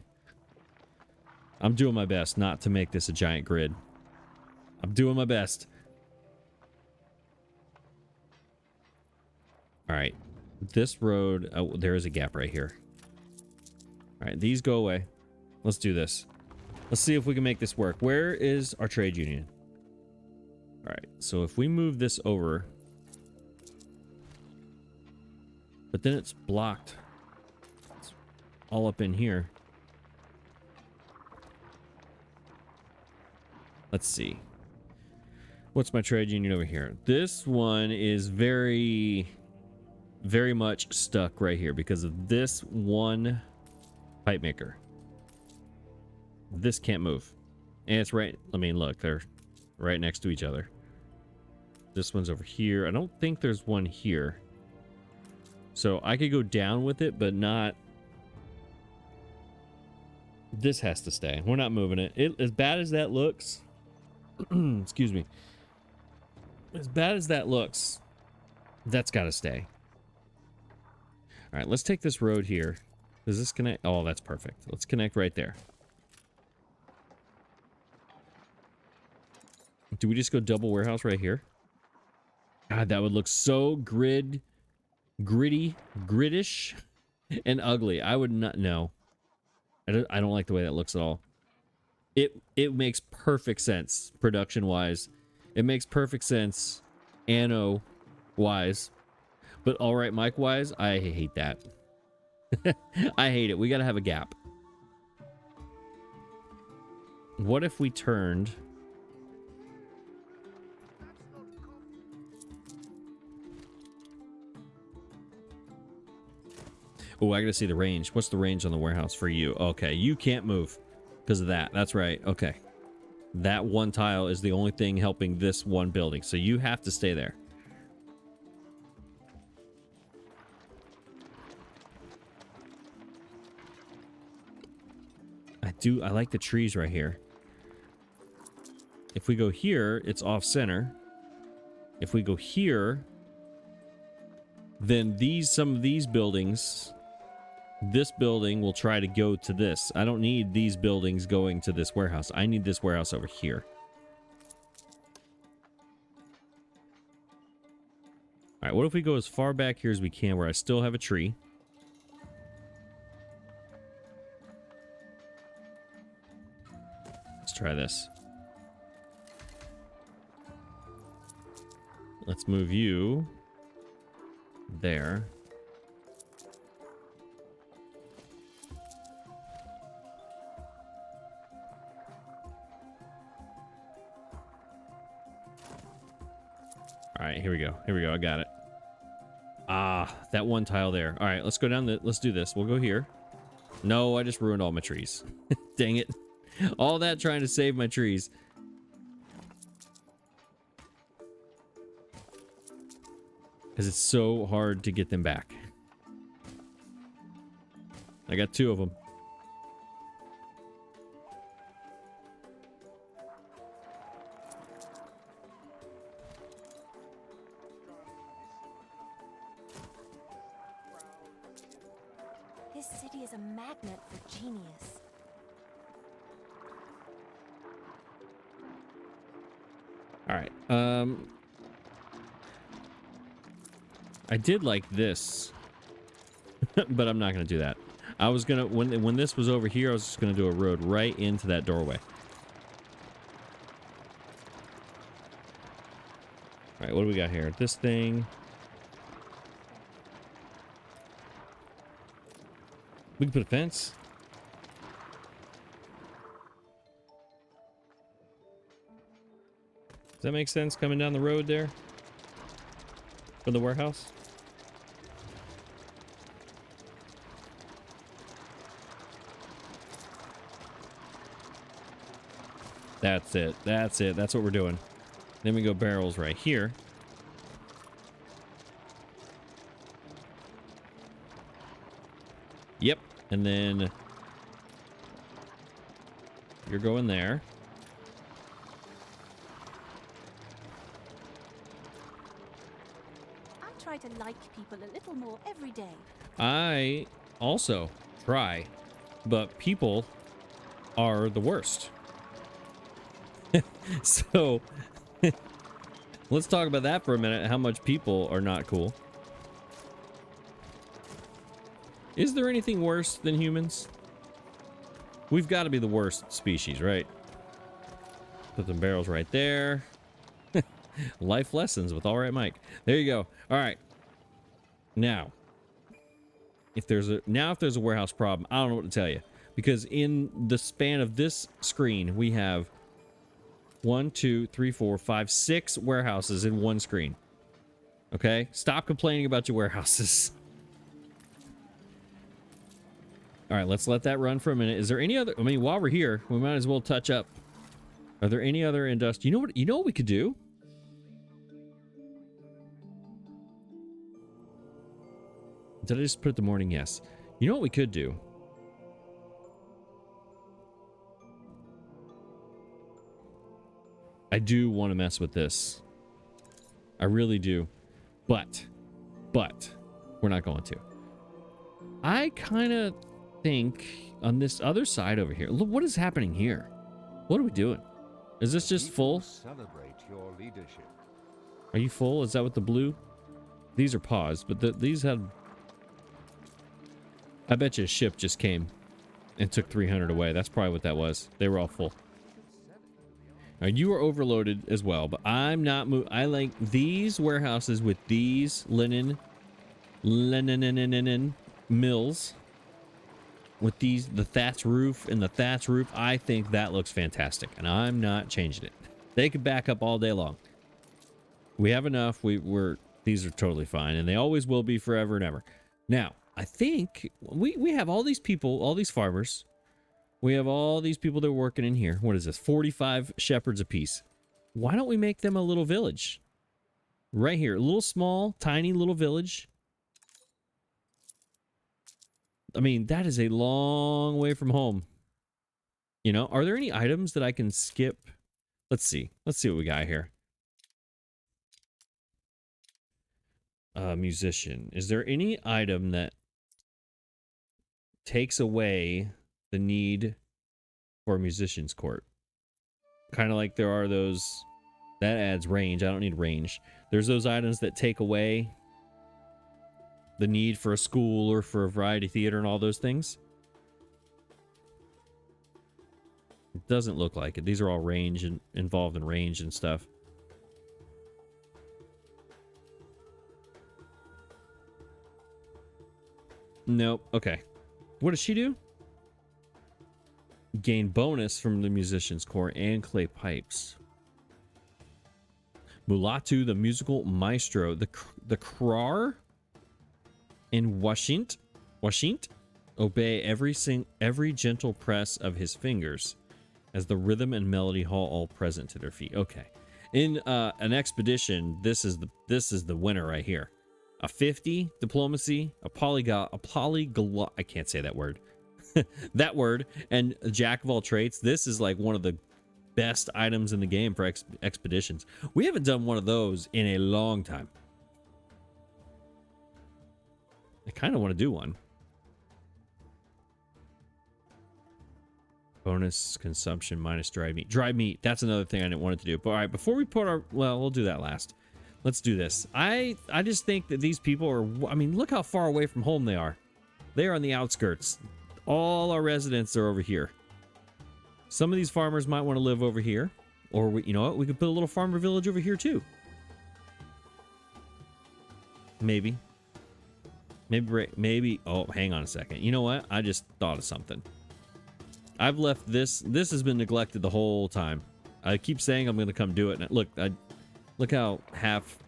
I'm doing my best not to make this a giant grid. I'm doing my best. All right. This road... Oh, there is a gap right here. All right, these go away. Let's do this. Let's see if we can make this work. Where is our trade union? All right, so if we move this over... But then it's blocked. It's all up in here. Let's see. What's my trade union over here? This one is very, very much stuck right here because of this one pipe maker. This can't move. And it's right... I mean, look, they're right next to each other. This one's over here. I don't think there's one here. So I could go down with it, but not... This has to stay. We're not moving it. As bad as that looks... Excuse me. As bad as that looks, that's got to stay. All right, let's take this road here. Does this connect? Oh, that's perfect. Let's connect right there. Do we just go double warehouse right here? God, that would look so gritty, grittish, and ugly. I would not know. I don't like the way that looks at all. It makes perfect sense production wise. It makes perfect sense Anno wise. But all right, Mike wise, I hate that. I hate it. We got to have a gap. What if we turned... Oh, I gotta see the range. What's the range on the warehouse for you? Okay, you can't move because of that. That's right. Okay. That one tile is the only thing helping this one building. So you have to stay there. I like the trees right here. If we go here, it's off center. If we go here, then some of these buildings... This building will try to go to this. I don't need these buildings going to this warehouse. I need this warehouse over here. All right, what if we go as far back here as we can where I still have a tree? Let's try this. Let's move you there. All right, here we go. Here we go. I got it. Ah, that one tile there. All right, let's go down let's do this. We'll go here. No, I just ruined all my trees. Dang it. All that trying to save my trees. Because it's so hard to get them back. I got 2 of them. This city is a magnet for genius. right. I did like this, but I'm not gonna do that. I was gonna when this was over here, I was just gonna do a road right into that doorway. All right, what do we got here? This thing. We can put a fence. Does that make sense coming down the road there? For the warehouse? That's it. That's it. That's what we're doing. Then we go barrels right here. Yep. And then you're going there. I try to like people a little more every day. I also try, but people are the worst. So let's talk about that for a minute. How much people are not cool. Is there anything worse than humans? We've got to be the worst species, right? Put some barrels right there. Life lessons with All Right Mike. There you go. All right. Now, if there's a warehouse problem, I don't know what to tell you, because in the span of this screen, we have 1, 2, 3, 4, 5, 6 warehouses in one screen. Okay? Stop complaining about your warehouses. All right, let's let that run for a minute. Is there any other, I mean, while we're here, we might as well touch up. Are there any other industrial? You know what we could do? Did I just put the morning? Yes. You know what we could do? I do want to mess with this. I really do. But we're not going to. I kind of think on this other side over here, look what is happening here. What are we doing? Is this just full? Celebrate your leadership. Are you full? Is that what the blue? These are paused, but these had... I bet you a ship just came and took 300 away. That's probably what that was. They were all full. Now, you are overloaded as well, but I'm not I like these warehouses with these linen mills with these, the thatch roof and the thatch roof. I think that looks fantastic, and I'm not changing it. They could back up all day long. We have enough. These are totally fine, and they always will be forever and ever. Now, I think we have all these people, all these farmers. We have all these people that are working in here. What is this? 45 shepherds apiece. Why don't we make them a little village? Right here. A little small, tiny little village. I mean, that is a long way from home. You know, are there any items that I can skip? Let's see. Let's see what we got here. Musician. Is there any item that takes away the need for a musician's court? Kind of like there are those that adds range. I don't need range. There's those items that take away the need for a school or for a variety theater and all those things. It doesn't look like it. These are all range and involved in range and stuff. Nope. Okay. What does she do? Gain bonus from the musician's core and clay pipes. Mulatu, the musical maestro, the Krar and Washint obey every gentle press of his fingers as the rhythm and melody haul all present to their feet. Okay. In an expedition, this is the winner right here. A 50 diplomacy, a polyglot, I can't say that word. That word, and a jack of all trades. This is like one of the best items in the game for expeditions. We haven't done one of those in a long time. I kind of want to do one. Bonus consumption minus dried meat. Dried meat. That's another thing I didn't want it to do. But all right, before we put our... Well, we'll do that last. Let's do this. I just think that these people are... I mean, look how far away from home they are. They are on the outskirts. All our residents are over here. Some of these farmers might want to live over here. Or, you know what? We could put a little farmer village over here, too. Maybe. Maybe. Oh, hang on a second. You know what? I just thought of something. I've left this. This has been neglected the whole time. I keep saying I'm going to come do it. And look how half...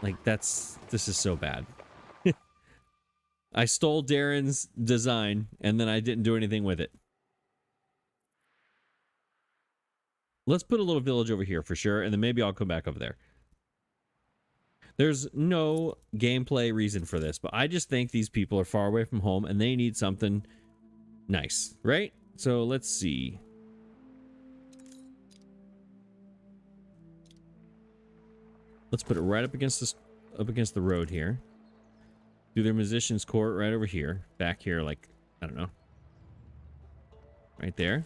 Like, this is so bad. I stole Darren's design, and then I didn't do anything with it. Let's put a little village over here for sure, and then maybe I'll come back over there. There's no gameplay reason for this, but I just think these people are far away from home, and they need something nice, right? So let's see. Let's put it right up against the road here. Do their musician's court right over here. Back here, like, I don't know. Right there.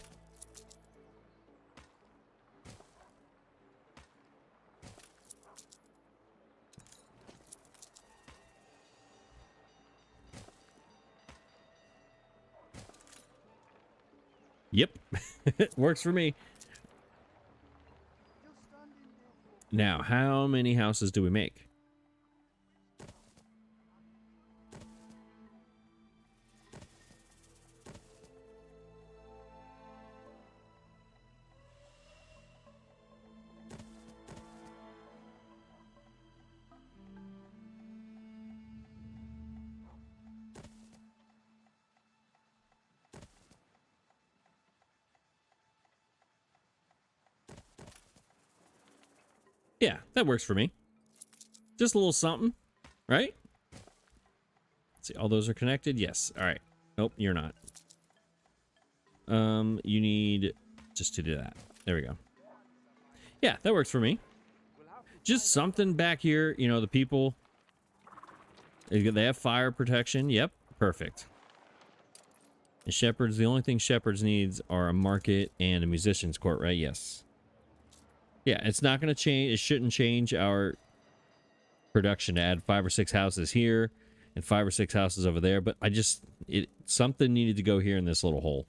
Yep. Works for me. Now, how many houses do we make? Yeah, that works for me. Just a little something, right? Let's see, all those are connected? Yes. All right. Nope, you're not. You need just to do that. There we go. Yeah, that works for me. Just something back here, you know, the people, they have fire protection. Yep, perfect. And shepherds, the only thing shepherds needs are a market and a musician's court, right? Yes. Yeah, it's not going to change. It shouldn't change our production to add 5 or 6 houses here and 5 or 6 houses over there. But something needed to go here in this little hole.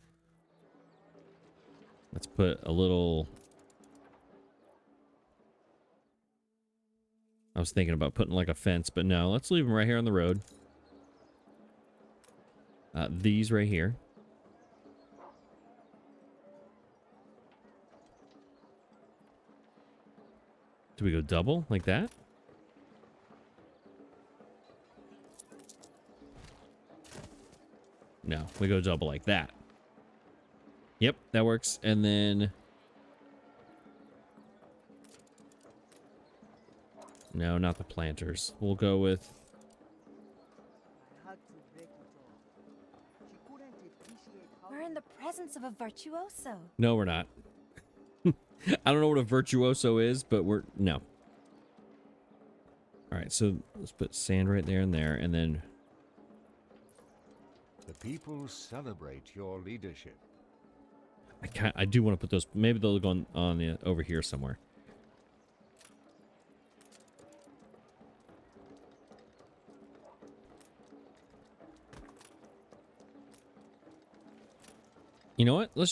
Let's put a little... I was thinking about putting like a fence, but no, let's leave them right here on the road. These right here. Do we go double like that? No, we go double like that. Yep, that works. And then... No, not the planters. We'll go with... We're in the presence of a virtuoso. No, we're not. I don't know what a virtuoso is, but no. All right, so let's put sand right there and there, and then... The people celebrate your leadership. I do want to put those... Maybe they'll go on over here somewhere. You know what? Let's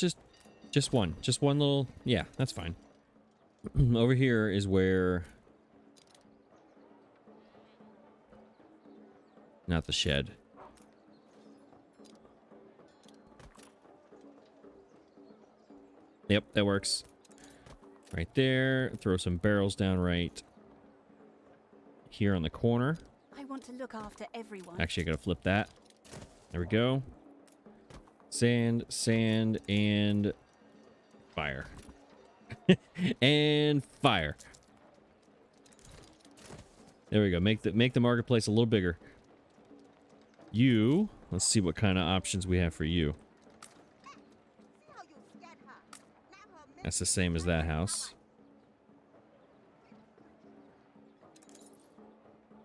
just one little... Yeah, that's fine. Over here is where... Not the shed. Yep, that works. Right there. Throw some barrels down right here on the corner. I want to look after everyone. Actually, I gotta flip that. There we go. Sand, sand, and fire. And fire. There we go. Make the marketplace a little bigger. Let's see what kind of options we have for you. That's the same as that house.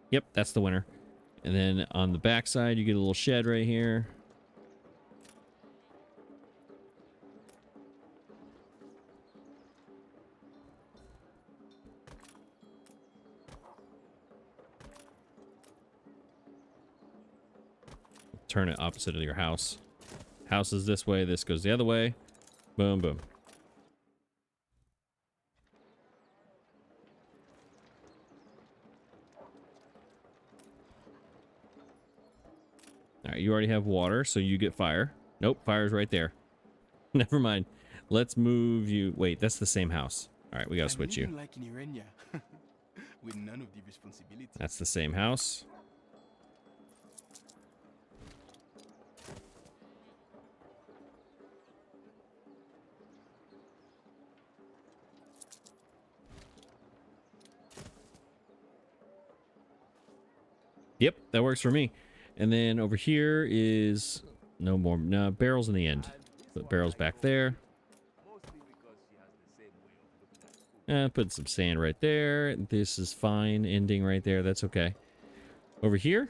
Yep, that's the winner. And then on the back side, you get a little shed right here. turn it opposite of your house. House is this way. This goes the other way. Boom, boom. All right, you already have water, so you get fire. Nope, fire's right there. Never mind. Let's move you. Wait, that's the same house. All right, we gotta switch you. Like in Irenia, with none of the responsibility. That's the same house. Yep, that works for me. And then over here is no more barrels in the end. Put barrels back there. Put some sand right there. This is fine. Ending right there. That's okay. Over here.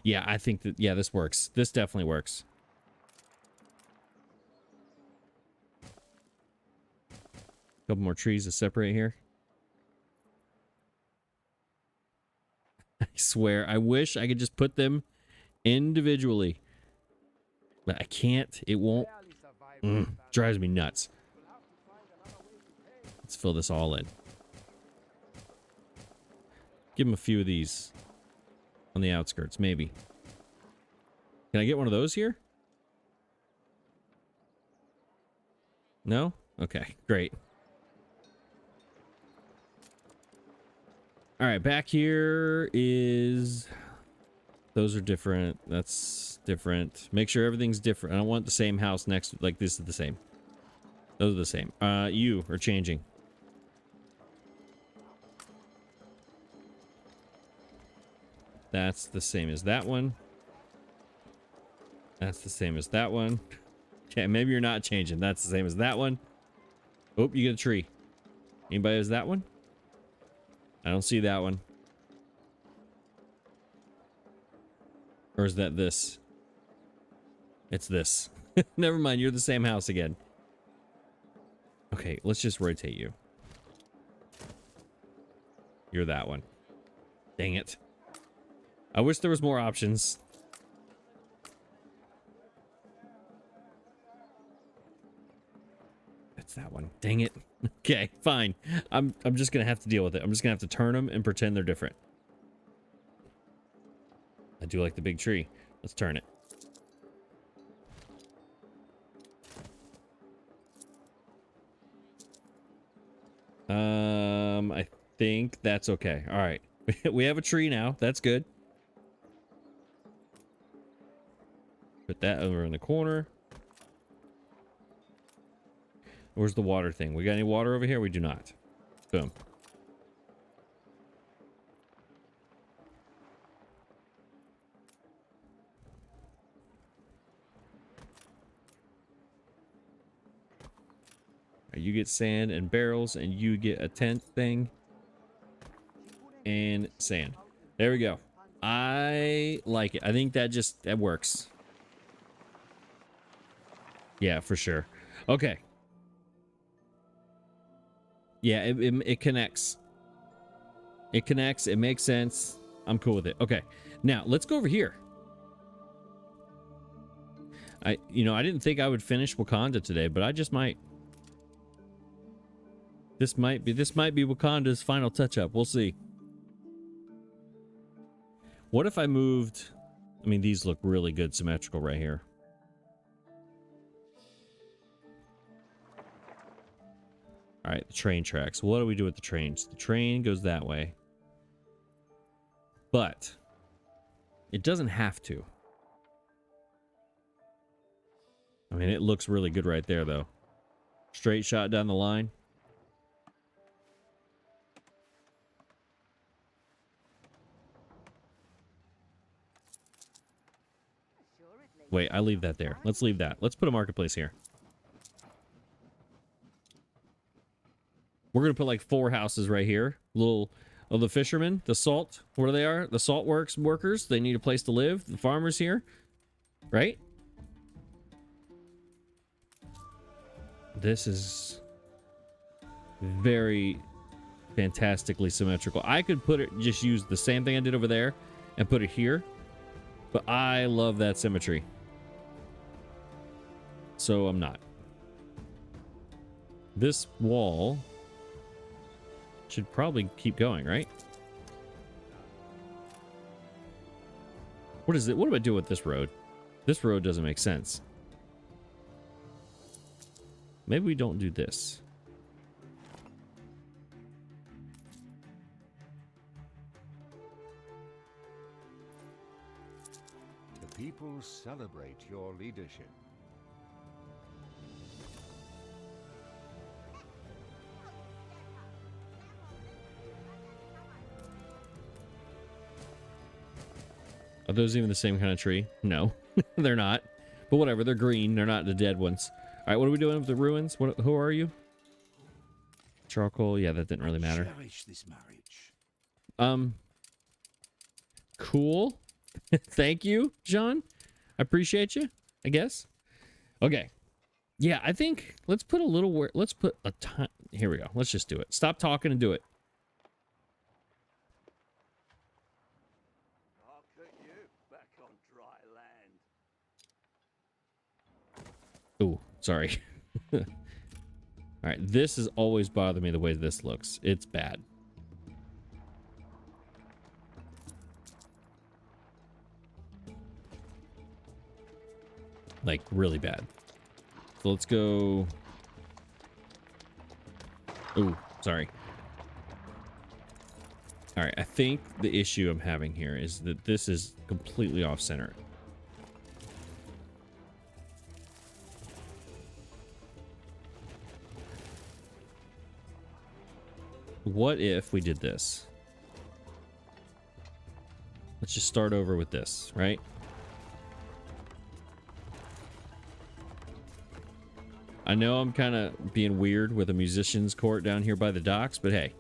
Yeah, I think that, yeah, this works. This definitely works. Couple more trees to separate here. I swear, I wish I could just put them individually. But I can't. It won't. Drives me nuts. Let's fill this all in. Give him a few of these on the outskirts, maybe. Can I get one of those here? No? Okay, great. All right, back here is... Those are different. That's different. Make sure everything's different. I don't want the same house next. Like, this is the same. Those are the same. You are changing. That's the same as that one. That's the same as that one. Okay, maybe you're not changing. That's the same as that one. Oh, you get a tree. Anybody has that one? I don't see that one. Or is that this? It's this. Never mind, you're the same house again. Okay, let's just rotate you. You're that one. Dang it. I wish there was more options. That's that one. Dang it. Okay, fine. I'm just gonna have to deal with it. I'm just gonna have to turn them and pretend they're different. I do like the big tree. Let's turn it. I think that's okay. All right. We have a tree now. That's good. Put that over in the corner. Where's the water thing? We got any water over here? We do not. Boom. You get sand and barrels, and you get a tent thing and sand. There we go. I like it. I think that works. Yeah, for sure. Okay. Yeah, it connects. It connects. It makes sense. I'm cool with it. Okay. Now, let's go over here. I didn't think I would finish Wakanda today, but I just might. This might be Wakanda's final touch-up. We'll see. What if I moved... I mean, these look really good symmetrical right here. All right, the train tracks. What do we do with the trains? The train goes that way. But it doesn't have to. I mean, it looks really good right there, though. Straight shot down the line. Wait, I leave that there. Let's leave that. Let's put a marketplace here. We're going to put like 4 houses right here. Little of the fishermen, the salt, where they are, the salt workers. They need a place to live. The farmers here, right? This is very fantastically symmetrical. I could put it, just use the same thing I did over there and put it here. But I love that symmetry. So I'm not. This wall should probably keep going, right? What is it? What do I do with this road? This road doesn't make sense. Maybe we don't do this. The people celebrate your leadership. Are those even the same kind of tree? No, they're not. But whatever, they're green. They're not the dead ones. All right, what are we doing with the ruins? Who are you? Charcoal. Yeah, that didn't really matter. Cherish this marriage. Cool. Thank you, John. I appreciate you, I guess. Okay. Yeah, I think let's put a little let's put a ton. Here we go. Let's just do it. Stop talking and do it. I'll put you back on dry land. Ooh, sorry. All right, this has always bothered me the way this looks. It's bad. Like, really bad. So let's go... Ooh, sorry. All right, I think the issue I'm having here is that this is completely off center. What if we did this? Let's just start over with this, right? I know I'm kind of being weird with a musician's court down here by the docks, but hey,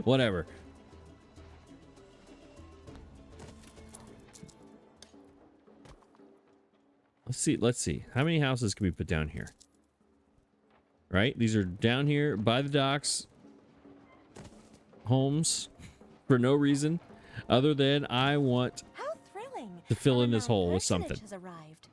whatever. Let's see. How many houses can we put down here? Right? These are down here by the docks. Homes for no reason other than I want How thrilling! to fill in Our this hole with personage something. has arrived.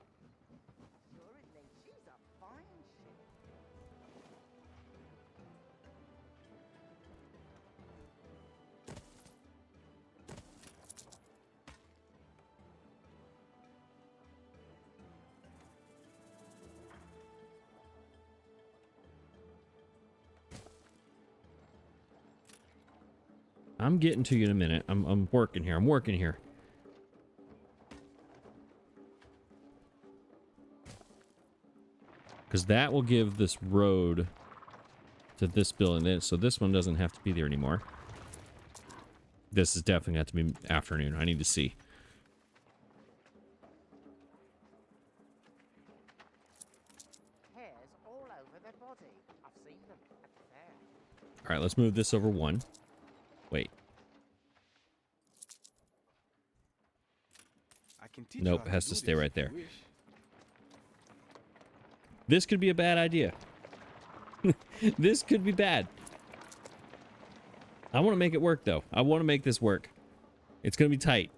I'm getting to you in a minute. I'm working here. I'm working here. Because that will give this road to this building. So this one doesn't have to be there anymore. This is definitely got to be afternoon. I need to see. Hairs all over their body. I've seen them at the fair. All right, let's move this over one. Wait. I can teach Nope, you how has to do stay this right if you there. wish. This could be a bad idea. This could be bad. I want to make it work, though. I want to make this work. It's going to be tight.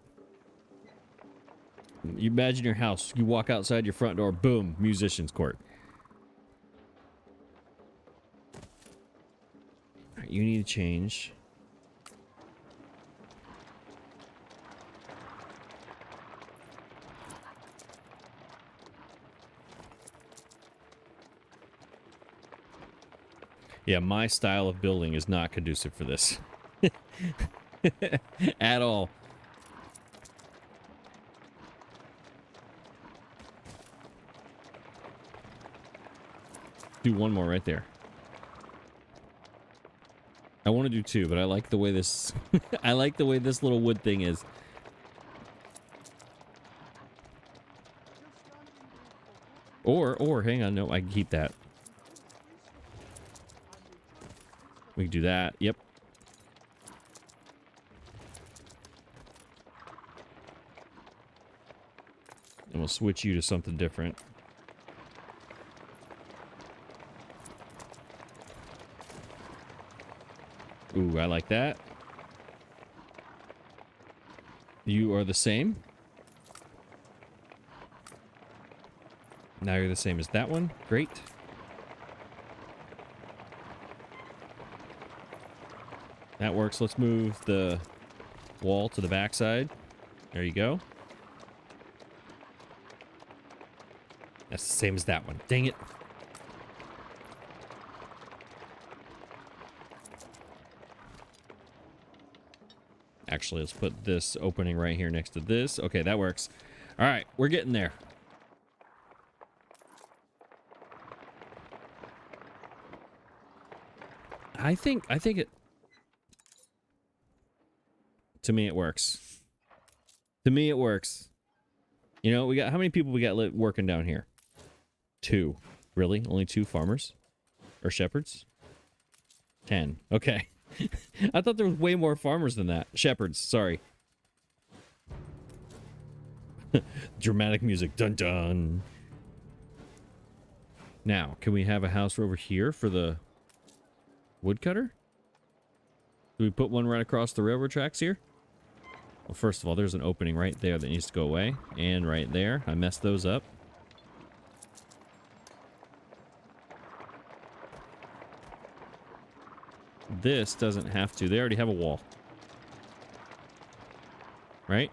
You imagine your house. You walk outside your front door. Boom. Musician's court. All right, you need to change. Yeah, my style of building is not conducive for this. At all. Do one more right there. I want to do two, but I like the way this I like the way this little wood thing is. Or hang on, no, I can keep that. We can do that. Yep. And we'll switch you to something different. Ooh, I like that. You are the same. Now you're the same as that one. Great. That works. Let's move the wall to the backside. There you go. That's the same as that one. Dang it. Actually, let's put this opening right here next to this. Okay, that works. All right, we're getting there. I think it, to me it works. To me it works. You know, we got, how many people we got working down here? 2. Really? Only 2 farmers? Or shepherds? 10. Okay. I thought there was way more farmers than that. Shepherds, sorry. Dramatic music. Dun dun. Now, can we have a house over here for the woodcutter? Do we put one right across the railroad tracks here? Well, first of all, there's an opening right there that needs to go away. And right there. I messed those up. This doesn't have to. They already have a wall. Right?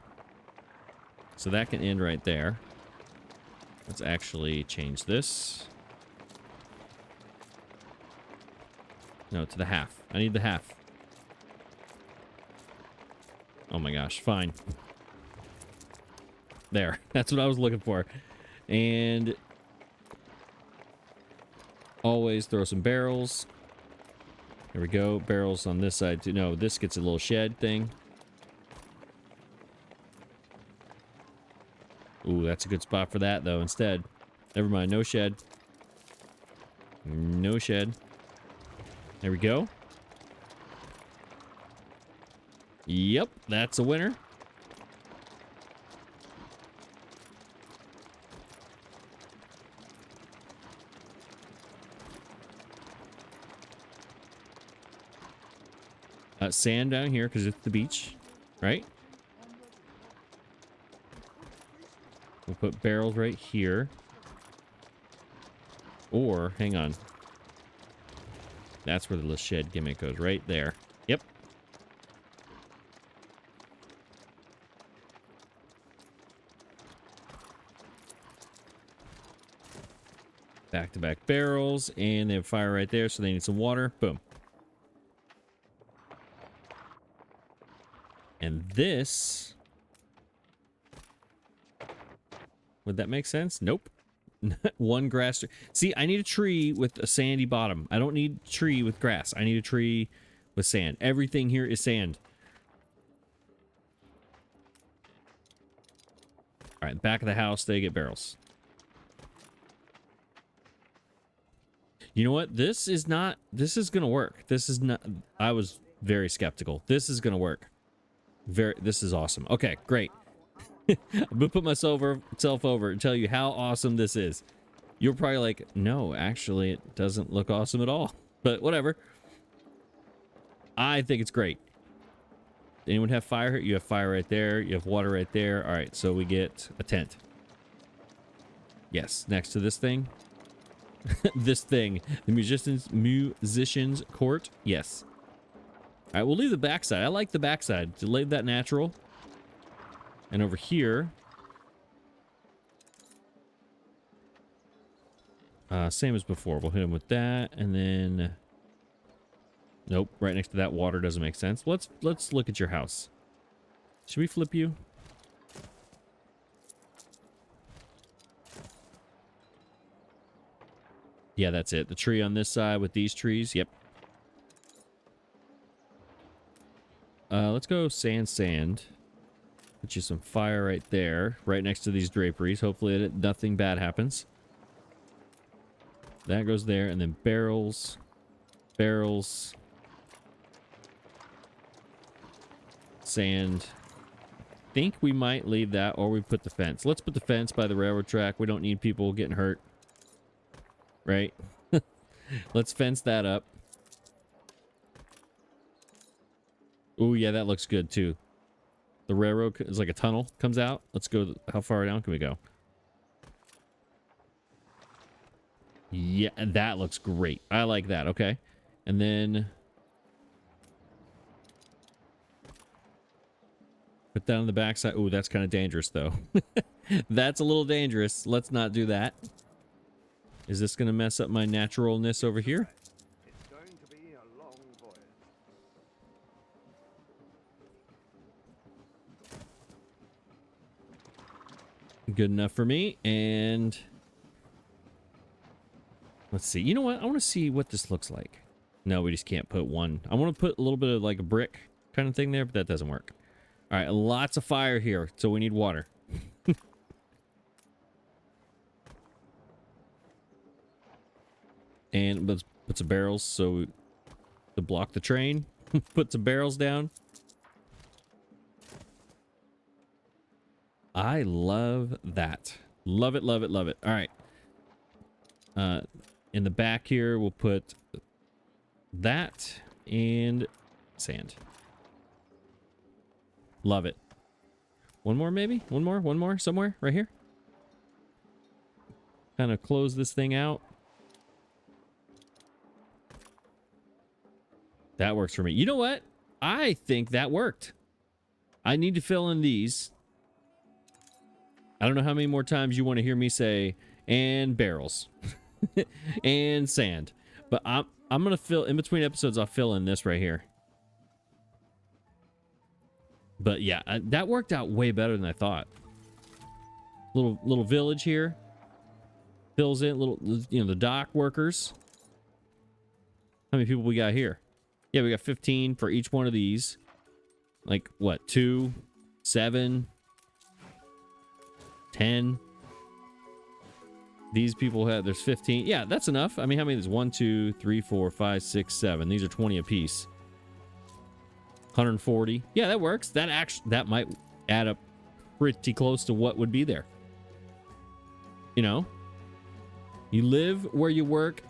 So that can end right there. Let's actually change this. No, to the half. I need the half. Oh my gosh, fine. There. That's what I was looking for. And always throw some barrels. There we go. Barrels on this side too. No, this gets a little shed thing. Ooh, that's a good spot for that though instead. Never mind, no shed. No shed. There we go. Yep, that's a winner. Sand down here because it's the beach, right? We'll put barrels right here. Or, hang on. That's where the little shed gimmick goes, right there. Yep. Back-to-back barrels, and they have fire right there, so they need some water. Boom. And this... Would that make sense? Nope. One grass tree. See, I need a tree with a sandy bottom. I don't need a tree with grass. I need a tree with sand. Everything here is sand. All right, back of the house, they get barrels. You know what? This is going to work. This is not, I was very skeptical. This is going to work. This is awesome. Okay, great. I'm gonna put myself over and tell you how awesome this is. You're probably like, no, actually, it doesn't look awesome at all. But whatever. I think it's great. Anyone have fire? You have fire right there. You have water right there. All right, so we get a tent. Yes, next to this thing. This thing. The musician's court. Yes. All right, we'll leave the backside. I like the backside. To leave that natural. And over here, same as before. We'll hit him with that, and then, nope, right next to that water doesn't make sense. Let's look at your house. Should we flip you? Yeah, that's it. The tree on this side with these trees. Yep. Let's go sand. Put you some fire right there, right next to these draperies. Hopefully nothing bad happens. That goes there, and then barrels. Sand. I think we might leave that, or we put the fence. Let's put the fence by the railroad track. We don't need people getting hurt. Right? Let's fence that up. Oh, yeah, that looks good, too. The railroad is like a tunnel comes out. Let's go. How far down can we go? Yeah, that looks great. I like that. Okay. And then put that on the backside. Oh, that's kind of dangerous, though. That's a little dangerous. Let's not do that. Is this going to mess up my naturalness over here? It's going to be a long voyage. Good enough for me. And let's see. You know what? I want to see what this looks like. No, we just can't put one. I want to put a little bit of like a brick kind of thing there, but that doesn't work. All right, lots of fire here, so we need water. And let's put some barrels so to block the train. Put some barrels down. I love that. Love it, love it, love it. All right. In the back here, we'll put that and sand. Love it. One more, maybe? One more somewhere right here. Kind of close this thing out. That works for me. You know what? I think that worked. I need to fill in these. I don't know how many more times you want to hear me say, and barrels. And sand. But I'm going to fill, in between episodes, I'll fill in this right here. But yeah, that worked out way better than I thought. Little village here. Fills in, the dock workers. How many people we got here? Yeah, we got 15 for each one of these. Like, what? 2, 7, 10. These people have, there's 15. Yeah, that's enough. I mean, how many? There's 1, 2, 3, 4, 5, 6, 7. These are 20 apiece. 140. Yeah, that works. That might add up pretty close to what would be there. You know? You live where you work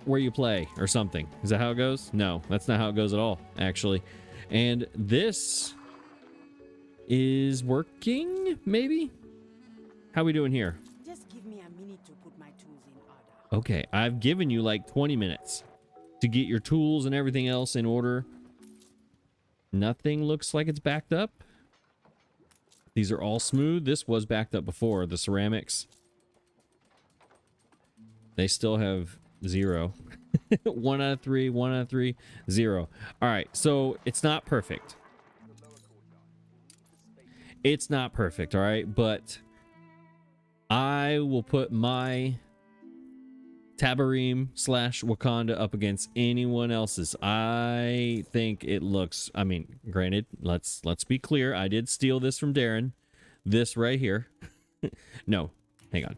where you play, or something. Is that how it goes? No, that's not how it goes at all, actually. And this is working, maybe? How we doing here? Just give me a minute to put my tools in order. Okay, I've given you like 20 minutes to get your tools and everything else in order. Nothing looks like it's backed up. These are all smooth. This was backed up before, the ceramics. They still have 0. 1 out of 3, 1 out of 3, 0. All right, so it's not perfect. It's not perfect, all right? But I will put my Tabarim / Wakanda up against anyone else's. I think it looks, I mean, granted, let's be clear. I did steal this from Darren. This right here. No, hang on.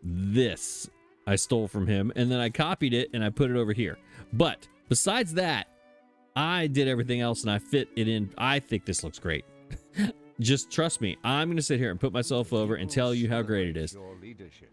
This I stole from him, and then I copied it and I put it over here. But besides that, I did everything else and I fit it in. I think this looks great. Just trust me. I'm going to sit here and put myself over and tell you how great it is. Your leadership.